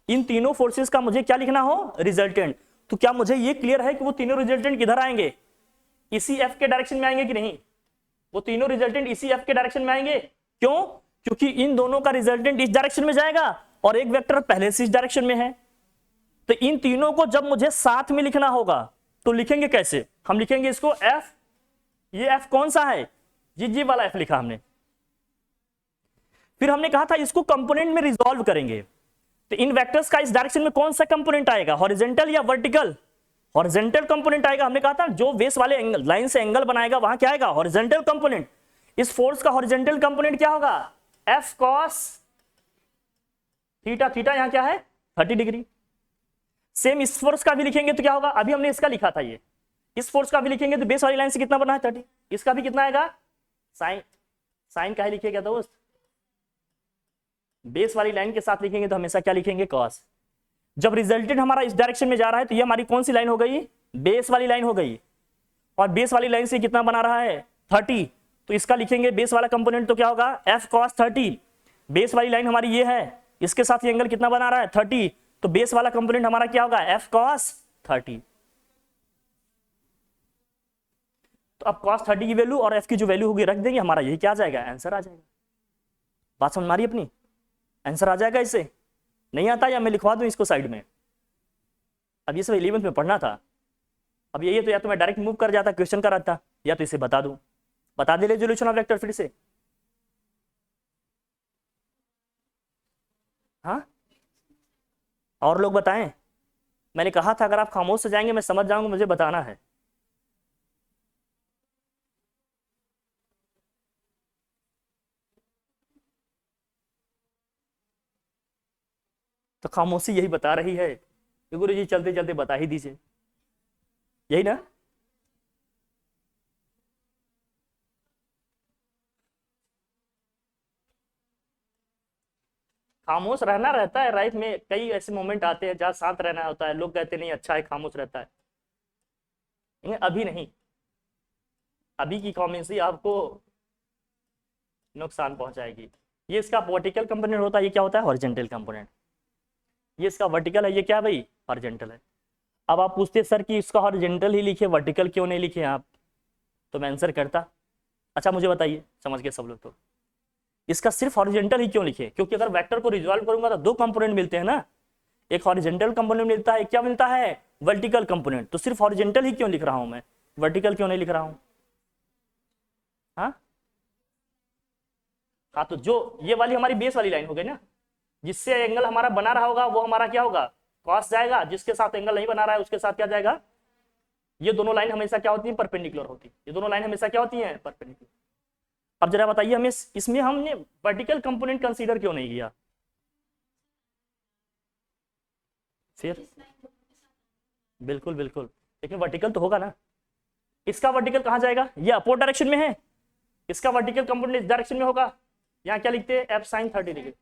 इन तीनों फोर्सेस का मुझे क्या लिखना हो रिजल्टेंट, तो क्या मुझे ये क्लियर है कि वो तीनों रिजल्टेंट किधर आएंगे, इसी F के डायरेक्शन में आएंगे कि नहीं? वो तीनों रिजल्टेंट इसी F के डायरेक्शन में आएंगे। क्यों? क्योंकि इन दोनों का रिजल्टेंट इस डायरेक्शन में जाएगा और एक वेक्टर पहले से इस डायरेक्शन में है। तो इन तीनों को जब मुझे साथ में लिखना होगा तो लिखेंगे कैसे, हम लिखेंगे इसको F, ये F कौन सा है, ये वाला F लिखा हमने। फिर हमने कहा था इसको कंपोनेंट में रिजॉल्व करेंगे, तो इन वेक्टर्स का इस डायरेक्शन में कौन सा कंपोनेंट आएगा, हॉरिजॉन्टल या वर्टिकल, हॉरिजॉन्टल कंपोनेंट आएगा। हमने कहा था जो बेस वाले एंगल लाइन से एंगल बनाएगा वहां क्या आएगा, हॉरिजॉन्टल कंपोनेंट। इस फोर्स का हॉरिजॉन्टल कंपोनेंट क्या होगा, एफ कॉस थीटा, थीटा यहां क्या है 30 डिग्री। सेम इस फोर्स का भी लिखेंगे तो क्या होगा, अभी हमने इसका लिखा था ये, इस फोर्स का भी लिखेंगे तो बेस वाली लाइन से कितना बना है 30, इसका भी कितना आएगा साइन, साइन का ही लिखिएगा दोस्त, बेस वाली लाइन के साथ लिखेंगे तो हमेशा क्या लिखेंगे कॉस। जब रिजल्टेंट हमारा इस डायरेक्शन में जा रहा है तो ये हमारी कौन सी लाइन हो गई, बेस वाली लाइन हो गई, और बेस वाली लाइन से कितना बना रहा है 30, तो इसका लिखेंगे बेस वाला कंपोनेंट तो क्या होगा एफ कॉस 30। बेस वाली लाइन हमारी ये है, इसके साथ ये एंगल कितना बना रहा है 30, तो बेस वाला कंपोनेंट हमारा क्या होगा एफ कॉस 30। तो अब cos 30 की वैल्यू और f की जो वैल्यू होगी रख देंगे, हमारा यही क्या आ जाएगा आंसर आ जाएगा। बात समझ मारी अपनी, आंसर आ जाएगा। इससे नहीं आता या मैं लिखवा दूं इसको साइड में, अब ये सब 11th में पढ़ना था, अब ये तो या तो मैं डायरेक्ट मूव कर जाता क्वेश्चन कराता, या तो इसे बता दूं, बता दे रेजोल्यूशन ऑफ वेक्टर फिर से। हाँ और लोग बताएं, मैंने कहा था अगर आप खामोश से जाएंगे मैं समझ जाऊंगा, मुझे बताना है। तो खामोशी यही बता रही है कि गुरु जी चलते चलते बता ही दीजिए, यही ना। खामोश रहना रहता है लाइफ में, कई ऐसे मोमेंट आते हैं जहाँ शांत रहना होता है, लोग कहते नहीं अच्छा है खामोश रहता है, अभी नहीं, अभी की खामोशी आपको नुकसान पहुंचाएगी। ये इसका वर्टिकल कंपोनेंट होता है, ये क्या होता है हॉरिजॉन्टल कंपोनेंट, ये इसका वर्टिकल है, ये क्या भाई हॉरिजॉन्टल है। अब आप पूछते सर कि इसका हॉरिजॉन्टल ही लिखे वर्टिकल क्यों नहीं लिखे आप, तो मैं आंसर करता। अच्छा मुझे बताइए, समझ गए सब लोग, तो इसका सिर्फ हॉरिजॉन्टल ही क्यों लिखे, क्योंकि अगर वेक्टर को रिजॉल्व करूंगा तो दो कंपोनेंट मिलते हैं ना, एक हॉरिजॉन्टल कंपोनेंट मिलता है, क्या मिलता है वर्टिकल कंपोनेंट, तो सिर्फ हॉरिजॉन्टल ही क्यों लिख रहा हूं मैं, वर्टिकल क्यों नहीं लिख रहा हूं। हाँ हाँ, तो जो ये वाली हमारी बेस वाली लाइन हो गई ना, जिससे एंगल हमारा बना रहा होगा वो हमारा क्या होगा कॉस जाएगा, जिसके साथ एंगल नहीं बना रहा है उसके साथ क्या जाएगा, ये दोनों लाइन हमेशा क्या होती है परपेंडिकुलर होती है, ये दोनों लाइन हमेशा क्या होती है परपेंडिकुलर। अब जरा बताइए हमें इसमें हमने वर्टिकल कंपोनेंट कंसीडर क्यों नहीं किया, फिर बिल्कुल बिल्कुल, लेकिन वर्टिकल तो होगा ना, इसका वर्टिकल कहां जाएगा, ये अपोजिट डायरेक्शन में है, इसका वर्टिकल कंपोनेंट इस डायरेक्शन में होगा, यहाँ क्या लिखते हैं एफ साइन 30 डिग्री,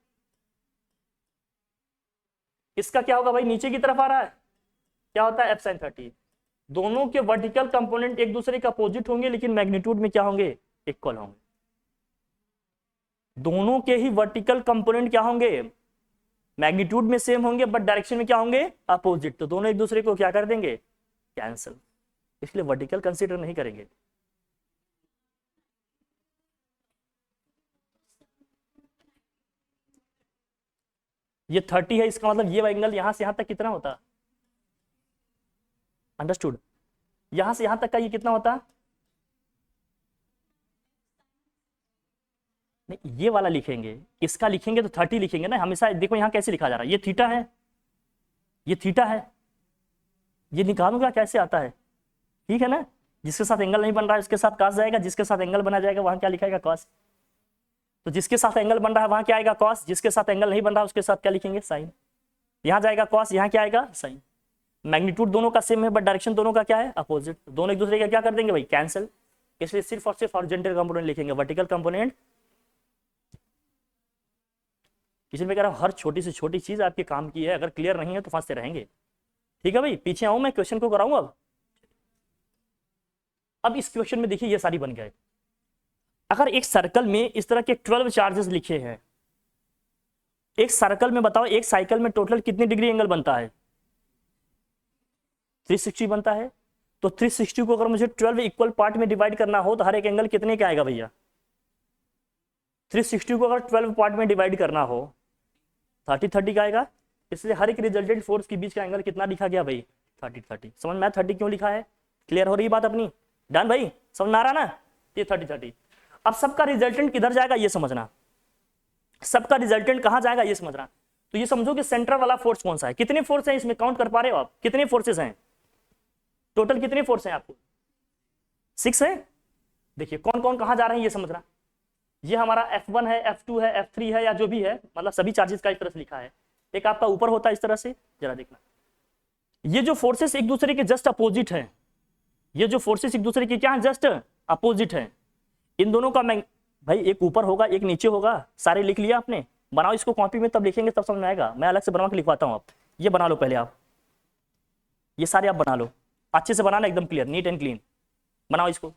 इसका क्या होगा भाई नीचे की तरफ आ रहा है, क्या होता है एफ साइन 30। दोनों के वर्टिकल कंपोनेंट एक दूसरे के अपोजिट होंगे लेकिन मैग्नीट्यूड में क्या होंगे इक्वल होंगे, दोनों के ही वर्टिकल कंपोनेंट क्या होंगे मैग्नीट्यूड में सेम होंगे बट डायरेक्शन में क्या होंगे अपोजिट, तो दोनों एक दूसरे को क्या कर देंगे कैंसिल, इसलिए वर्टिकल कंसीडर नहीं करेंगे। ये 30 है, इसका मतलब ये एंगल यहां से यहां तक कितना होता, अंडरस्टूड, यहां से यहां तक का ये कितना होता, नहीं ये वाला लिखेंगे, इसका लिखेंगे तो 30 लिखेंगे ना हमेशा। देखो यहाँ कैसे लिखा जा रहा है, ये थीटा है, ये थीटा है, ये निकालूंगा कैसे आता है, ठीक है ना, जिसके साथ एंगल नहीं बन रहा है उसके साथ कॉस जाएगा, जिसके साथ एंगल बना जाएगा वहां क्या लिखाएगा कॉस, तो जिसके साथ एंगल बन रहा है वहां क्या आएगा कॉस, जिसके साथ एंगल नहीं बन रहा है उसके साथ क्या लिखेंगे साइन, यहाँ जाएगा कॉस, यहाँ क्या आएगा साइन। मैग्नीट्यूड दोनों का सेम है बट डायरेक्शन दोनों का क्या है अपोजिट, दोनों एक दूसरे का क्या कर देंगे भाई कैंसिल, इसलिए सिर्फ और सिर्फ हॉरिजॉन्टल कंपोनेंट लिखेंगे, वर्टिकल कंपोनेंट। इसलिए मैं कह रहा हूँ हर छोटी से छोटी चीज आपके काम की है, अगर क्लियर नहीं है तो फंसते रहेंगे। ठीक है भाई, पीछे आऊं मैं क्वेश्चन को कराऊं। अब इस क्वेश्चन में देखिए ये सारी बन गए, अगर एक सर्कल में इस तरह के 12 चार्जेस लिखे हैं, एक सर्कल में बताओ एक साइकिल में टोटल कितनी डिग्री एंगल बनता है 360 बनता है, तो 360 को अगर मुझे 12 इक्वल पार्ट में डिवाइड करना हो तो हर एक एंगल कितने का आएगा भैया, 360 को अगर 12 पार्ट में डिवाइड करना हो 30 का आएगा, इसलिए हर एक रिजल्टेंट फोर्स के बीच का एंगल कितना लिखा गया भाई 30। समझ में 30 क्यों लिखा है, क्लियर हो रही बात अपनी, डन भाई, समझ में आ रहा ना, ये 30। अब सबका रिजल्टेंट किधर जाएगा ये समझना, सबका रिजल्टेंट कहां जाएगा ये समझना। तो ये समझो कि सेंटर वाला फोर्स कौन सा है, कितने फोर्स है इसमें, काउंट कर पा रहे हो आप, कितने फोर्सेस हैं टोटल, कितने फोर्स हैं आपको, 6 है। देखिए कौन कौन कहां जा रहे हैं ये समझना। ये हमारा F1 है, F2 है, F3 है, या जो भी है, मतलब सभी चार्जेस का इस तरह से लिखा है। एक आपका ऊपर होता है इस तरह से, जरा देखना। ये जो फोर्सेस एक दूसरे के जस्ट अपोजिट है, ये जो फोर्सेस एक दूसरे के क्या है, जस्ट अपोजिट है, इन दोनों का मैं भाई एक ऊपर होगा एक नीचे होगा, सारे लिख लिया आपने, बनाओ इसको कॉपी में, तब लिखेंगे तब समझ में आएगा। मैं अलग से बनवा के लिखवाता हूं, आप ये बना लो पहले, आप ये सारे आप बना लो, अच्छे से बनाना, एकदम क्लियर, नीट एंड क्लीन बनाओ इसको।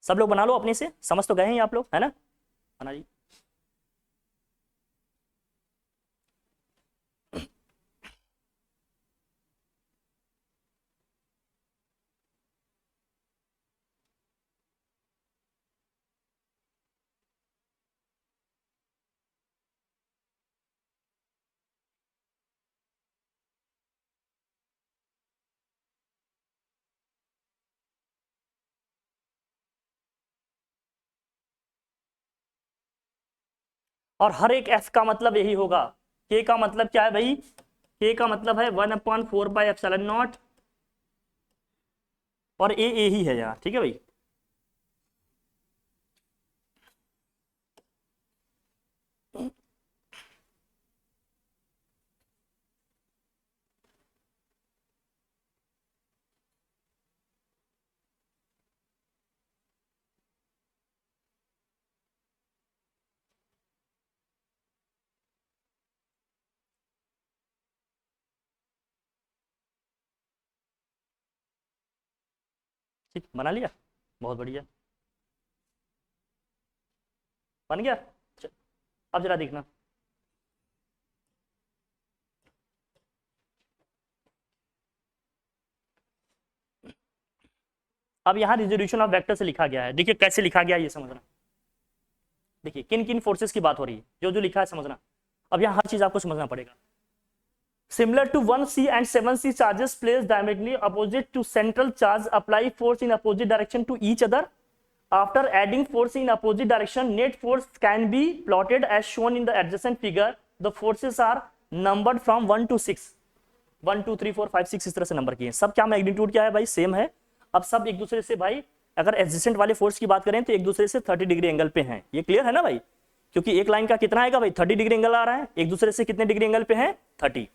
सब लोग बना लो अपने से, समझ तो गए हैं आप लोग, है ना, बना जी। और हर एक एफ का मतलब यही होगा, के का मतलब क्या है भाई, के का मतलब है 1/4 और ए ही है यार, ठीक है भाई। ठीक, बना लिया, बहुत बढ़िया, बन गया। अब जरा देखना, अब यहाँ रिजोल्यूशन ऑफ वेक्टर से लिखा गया है, देखिए कैसे लिखा गया है ये समझना। देखिए किन किन फोर्सेस की बात हो रही है, जो जो लिखा है समझना। अब यहाँ हर चीज आपको समझना पड़ेगा। Similar to 1c and 7c charges placed diametrically opposite to central charge apply force in opposite direction to each other. After adding force in opposite direction, net force can be plotted as shown in the adjacent figure. The forces are numbered from 1 to 6. 1 2 3 4 5 6 इस तरह से number किए। सब क्या magnitude क्या है भाई, same है। अब सब एक दूसरे से भाई, अगर एडजेसेंट वाले फोर्स की बात करें तो एक दूसरे से 30 डिग्री एंगल पे हैं, ये क्लियर है ना भाई, क्योंकि एक लाइन का कितना आएगा भाई, 30 डिग्री एंगल आ रहा है, एक दूसरे से कितने डिग्री एंगल पे है, 30।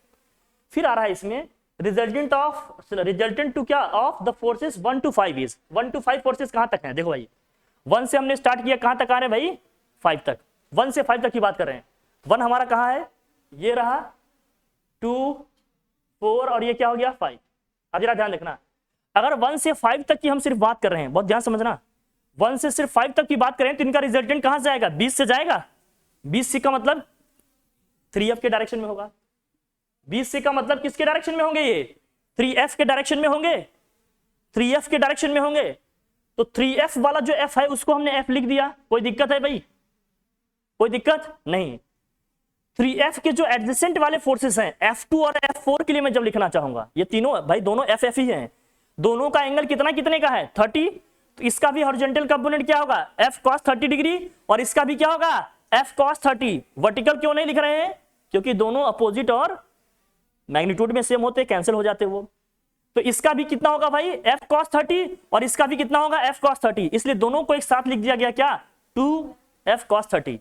फिर आ रहा है इसमें रिजल्टेंट टू क्या of the forces 1 to 5 is, 1 to 5 forces कहां तक है, देखो भाई 1 से हमने स्टार्ट किया, कहां तक आ रहे हैं भाई, 5 तक, 1 से 5 तक की बात कर रहे हैं। 1 हमारा कहां है, ये रहा, 2 4 और ये क्या हो गया 5। अब जरा ध्यान रखना, अगर 1 से 5 तक की हम सिर्फ बात कर रहे हैं, बहुत ध्यान समझना, 1 से सिर्फ 5 तक की बात करें तो इनका रिजल्टेंट कहां से आएगा, 20 से जाएगा। 20 से का मतलब 3f के डायरेक्शन में होगा। 20 से का मतलब किसके डायरेक्शन में होंगे, ये 3f के डायरेक्शन में होंगे, 3f के डायरेक्शन में होंगे। तो 3f वाला जो f है उसको हमने f लिख दिया, कोई दिक्कत है भाई, कोई दिक्कत नहीं। 3f के जो एडजेसेंट वाले फोर्सेस हैं f2 और f4 के लिए मैं जब लिखना चाहूंगा, ये तीनों भाई दोनों f ही हैं, दोनों का एंगल कितना कितने का है 30, तो इसका भी हॉरिजॉन्टल कंपोनेंट क्या होगा f cos 30 डिग्री, और इसका भी क्या होगा f cos 30। वर्टिकल क्यों नहीं लिख रहे हैं, क्योंकि दोनों अपोजिट और मैग्नीट्यूड में सेम होते, कैंसिल हो जाते वो। तो इसका भी कितना होगा भाई f cos 30 और इसका भी कितना होगा f cos 30, इसलिए दोनों को एक साथ लिख दिया गया क्या 2f cos 30।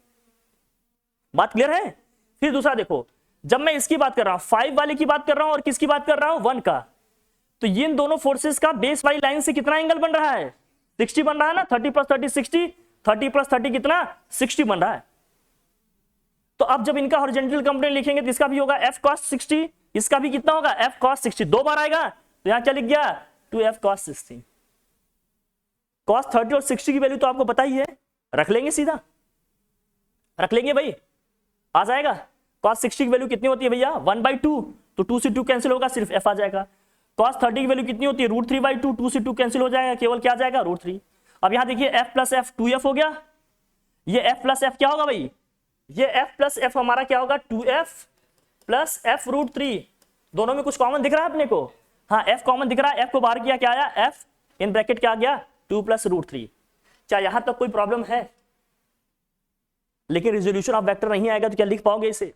बात क्लियर है। फिर दूसरा देखो, जब मैं इसकी बात कर रहा हूं 5 वाले की बात कर रहा हूं और किसकी बात कर रहा हूं 1 का, तो ये इन दोनों फोर्सेस का बेस वाली लाइन से कितना एंगल बन रहा है 60 बन रहा है ना, 30 + 30 60, 30 + 30 कितना 60 बन रहा है। तो अब जब इनका हॉरिजॉन्टल कंपोनेंट लिखेंगे तो इसका भी होगा f cos 60, इसका भी कितना होगा f cos 60, 2 बार आएगा, तो यहां क्या लिख गया 2f cos 60। cos 30 और 60 की वैल्यू तो आपको पता ही है, रख लेंगे, सीधा रख लेंगे भाई, आ जाएगा। cos 60 की वैल्यू कितनी होती है भैया 1/2, तो 2 से 2 कैंसिल होगा, सिर्फ f आ जाएगा। cos 30 की वैल्यू कितनी होती है √3/2, 2 से 2 कैंसिल हो जाएगा, केवल क्या आ जाएगा √3। अब यहां देखिए f + f 2f हो गया, ये f + f क्या होगा भाई, ये f + f हमारा क्या होगा 2f + f √3, दोनों में कुछ कॉमन दिख रहा है अपने को? हाँ, एफ कॉमन दिख रहा है। एफ को बाहर किया, क्या आया? एफ इन ब्रैकेट क्या आ गया? 2 + √3। क्या यहां तक कोई प्रॉब्लम है? लेकिन रिजोल्यूशन ऑफ वेक्टर नहीं आएगा तो क्या लिख पाओगे इसे?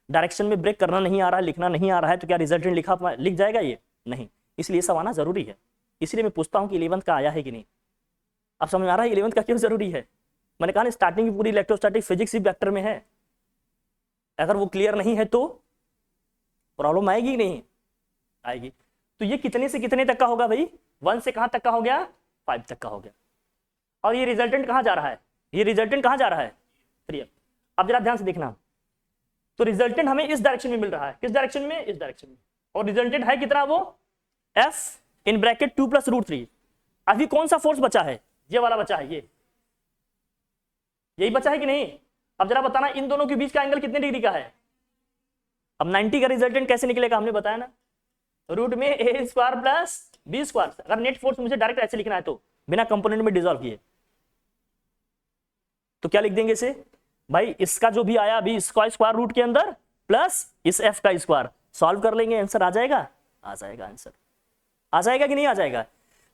डायरेक्शन में ब्रेक करना नहीं आ रहा है, लिखना नहीं आ रहा है, तो क्या रिजल्टेंट लिख जाएगा ये? नहीं। इसलिए सब आना जरूरी है। इसलिए मैं पूछता हूं कि 11th का आया है कि नहीं। अब समझ में आ रहा है 11th का क्यों जरूरी है? मैंने कहा ना, स्टार्टिंग की पूरी इलेक्ट्रोस्टैटिक फिजिक्स ही वेक्टर में है। अगर वो क्लियर नहीं है तो प्रॉब्लम आएगी कि नहीं आएगी? तो ये कितने से कितने तक का होगा भाई? 1 से कहां तक का हो गया? 5 तक का हो गया। और ये रिजल्टेंट कहां जा रहा है? ये रिजल्टेंट कहां जा रहा है? 3f। अब जरा ध्यान से देखना, तो रिजल्टेंट हमें इस डायरेक्शन में मिल रहा है। किस डायरेक्शन में? इस डायरेक्शन में। और रिजल्टेंट है कितना? वो f इन ब्रैकेट 2 + √3। अभी कौन सा फोर्स बचा है? ये वाला बचा है, ये यही बचा है कि नहीं? अब जरा बताना, इन दोनों के बीच का एंगल कितने डिग्री का है? अब 90 का रिजल्टेंट कैसे निकलेगा? हमने बताया ना, रूट में a² + b²। अगर नेट फोर्स मुझे डायरेक्ट ऐसे लिखना है तो बिना कंपोनेंट में डिसॉल्व किए, तो क्या लिख देंगे इसे भाई? इसका जो भी आया अभी, इसका स्क्वायर रूट के अंदर प्लस इस f का स्क्वायर, सॉल्व कर लेंगे, आंसर आ जाएगा। आ जाएगा आंसर, आ जाएगा कि नहीं आ जाएगा?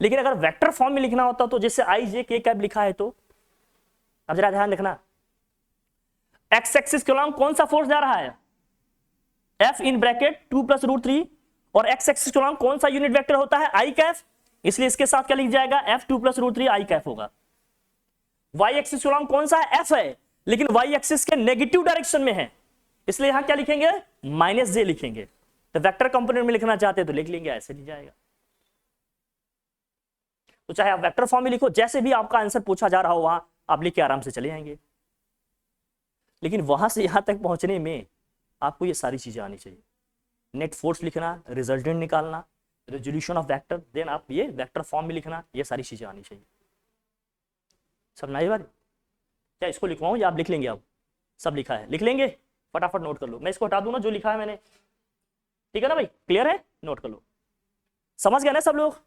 लेकिन अगर वेक्टर फॉर्म में लिखना होता तो जैसे i j k कैप लिखा है तो, अब जरा ध्यान रखना, एक्स एक्सिस के अलॉन्ग कौन सा फोर्स जा रहा है? f in bracket 2 + √3। और एक्स एक्सिस के अलॉन्ग कौन सा यूनिट वेक्टर होता है? i cap. इसलिए इसके साथ क्या लिख जाएगा? f 2 + √3 i कैप होगा। y एक्सिस के अलॉन्ग कौन सा है? f है, लेकिन y एक्सिस के नेगेटिव डायरेक्शन में है, इसलिए यहां क्या लिखेंगे? -j लिखेंगे। तो वेक्टर कंपोनेंट में लिखना चाहते हैं तो लिख लेंगे, ऐसे नहीं जाएगा। तो चाहे आप वेक्टर फॉर्म में लिखो, जैसे भी आपका आंसर पूछा जा रहा हो वहां आप लिख के आराम से चले जाएंगे। लेकिन वहां से यहां तक पहुंचने में आपको ये सारी चीजें आनी चाहिए। नेट फोर्स लिखना, रिजल्टेंट निकालना, रेजोल्यूशन ऑफ वेक्टर, देन आप ये वेक्टर फॉर्म में लिखना, ये सारी चीजें आनी चाहिए। समझना ये बात? क्या इसको लिखवाऊं या आप लिख लेंगे? अब सब लिखा है, लिख लेंगे, फटाफट नोट कर लो। मैं इसको हटा दूं ना जो लिखा है मैंने, ठीक है ना भाई? क्लियर है? नोट कर लो। समझ गए ना सब लोग?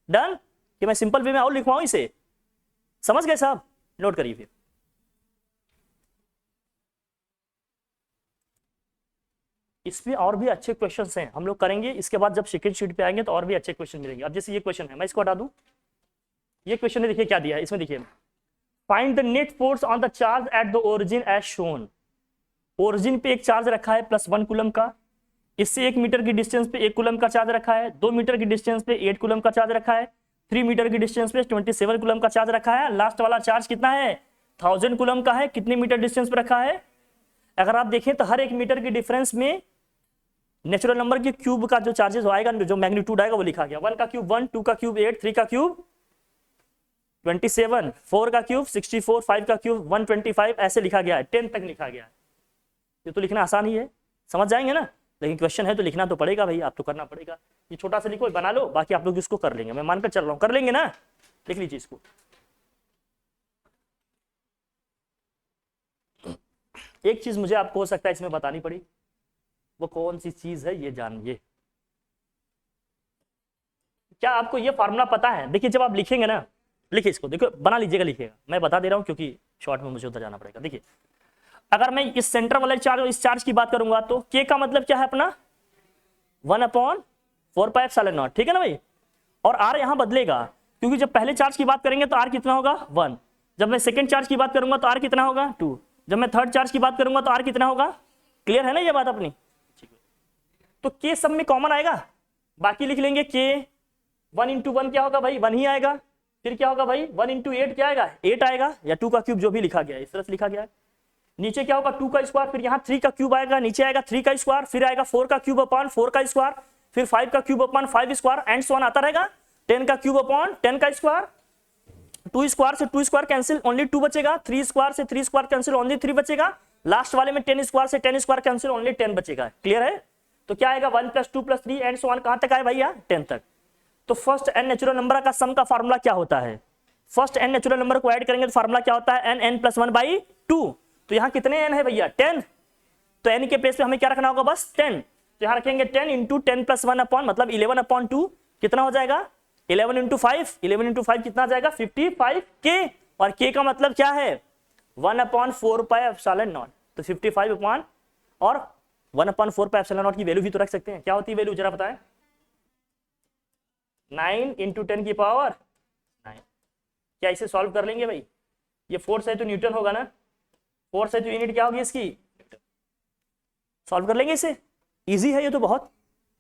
डन? कि मैं सिंपल वे में और लिखवाऊं इसे? समझ गए साहब? नोट करिए फिर। इसमें और भी अच्छे क्वेश्चंस हैं, हम लोग करेंगे इसके बाद। जब सेकंड शीट पे आएंगे तो और भी अच्छे क्वेश्चन मिलेंगे। अब जैसे ये क्वेश्चन है, मैं इसको हटा दूं। ये क्वेश्चन है, देखिए क्या दिया है इसमें, देखिए, find the net force on the charge at the origin as shown. Origin पे एक चार्ज रखा है +1 कूलम का, इससे 1 मीटर की डिस्टेंस पे 1 कूलम का चार्ज रखा है, 2 मीटर की डिस्टेंस पे 8 कूलम का चार्ज रखा है, 3 मीटर की डिस्टेंस पे 27 कूलम का चार्ज रखा है। लास्ट वाला चार्ज कितना है? 1000 कूलम का है। कितने मीटर डिस्टेंस पे रखा है? अगर आप देखें तो हर 1 मीटर की डिफरेंस में नेचुरल नंबर के क्यूब का जो चार्जेस आएगा, जो मैग्नीट्यूड आएगा वो लिखा गया। 1 का क्यूब 1, 2 का क्यूब 8, 3 का क्यूब 27, 4 का क्यूब 64, 5 का क्यूब 125, ऐसे लिखा गया है, 10 तक लिखा गया है। ये तो लिखना आसान ही है, समझ जाएंगे ना? लेकिन क्वेश्चन है तो लिखना तो पड़ेगा भाई, आप तो करना पड़ेगा। ये छोटा सा लिखो, बना लो, बाकी आप लोग इसको कर लेंगे, मैं मानकर चल रहा हूँ, कर लेंगे ना? लिख लीजिए इसको। एक चीज मुझे आपको हो सकता है इसमें बतानी पड़ी, वो कौन सी चीज है ये जानिए। क्या आपको ये फार्मूला पता है? देखिए जब आप लिखेंगे ना, लिखिए इसको, देखो बना लीजिएगा, लिखिएगा, मैं बता दे रहा हूं क्योंकि शॉर्ट में मुझे उधर जाना पड़ेगा। देखिए अगर मैं इस सेंटर वाले चार्ज और इस चार्ज की बात करूंगा तो k का मतलब क्या है अपना? 1/4πε0, ठीक है ना भाई? और r यहां बदलेगा, क्योंकि जब पहले चार्ज की बात करेंगे तो r कितना होगा? 1। जब मैं सेकंड चार्ज की बात करूंगा तो r कितना होगा? 2। जब मैं थर्ड चार्ज की बात करूंगा तो r कितना होगा? क्लियर है ना ये बात अपनी? तो k सब में कॉमन आएगा, बाकी लिख लेंगे k 1 × 1 क्या होगा भाई? 1 ही आएगा। फिर क्या होगा भाई? 1 × 8 क्या आएगा? 8 आएगा, या 2 का क्यूब जो भी लिखा गया है, इस तरह से लिखा गया है। नीचे क्या होगा? 2 का स्क्वायर, फिर यहाँ 3 का क्यूब आएगा, नीचे आएगा 3 का स्क्वायर, फिर आएगा 4 का क्यूब अपॉन 4 का स्क्वायर, फिर 5 का cube upon 5 square, and so on आता रहेगा। 10 का क्यूब अपॉन 10 का स्क्वायर, 2 स्क्वायर से 2 स्क्वायर कैंसिल, ओनली 2 बचेगा। 3 स्क्वायर से 3 स्क्वायर कैंसिल, ओनली 3 बचेगा। लास्ट वाले में 10 स्क्वायर से 10 स्क्वायर कैंसिल, ओनली 10 बचेगा। क्लियर है? तो क्या आएगा? 1 + 2 + 3 एंड सो ऑन, कहां तक आए भैया? 10 तक। तो फर्स्ट एन नेचुरल नंबर का सम का फार्मूला क्या होता है? फर्स्ट एन नेचुरल नंबर को ऐड करेंगे तो फार्मूला क्या होता है? n + 1/2। तो यहाँ कितने n है भैया? 10। तो n के प्लेस पे हमें क्या रखना होगा? बस 10। तो यहाँ रखेंगे 10 × 10 + 1 अपॉन, मतलब 11/2 कितना हो जाएगा? 11 × 5, 11 × 5 कितना जाएगा? 55k। और k का मतलब क्या है? 1/4πε0, तो 55 अपॉन और 1/4 पे एप्सिलॉन नॉट की वैल्यू भी तो रख सकते हैं। क्या होती है वैल्यू, जरा बताएं। 9 × 10 की पावर 9। क्या इसे सॉल्व कर लेंगे भाई? ये फोर्स है तो न्यूटन होगा ना, फोर्स है तो यूनिट क्या होगी इसकी, सॉल्व कर लेंगे इसे। इजी है ये तो, बहुत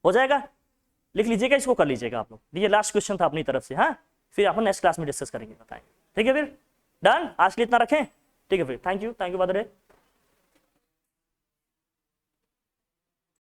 हो जाएगा। लिख लीजिएगा, इसको कर लीजिएगा आप लोग। ये लास्ट क्वेश्चन था अपनी तरफ से। हाँ, फिर अपन नेक्स्ट क्लास में डिस्कस करेंगे, बताएं। ठीक है, फिर डन, आज के लिए इतना रखें। ठीक है, फिर थैंक यू बादरे।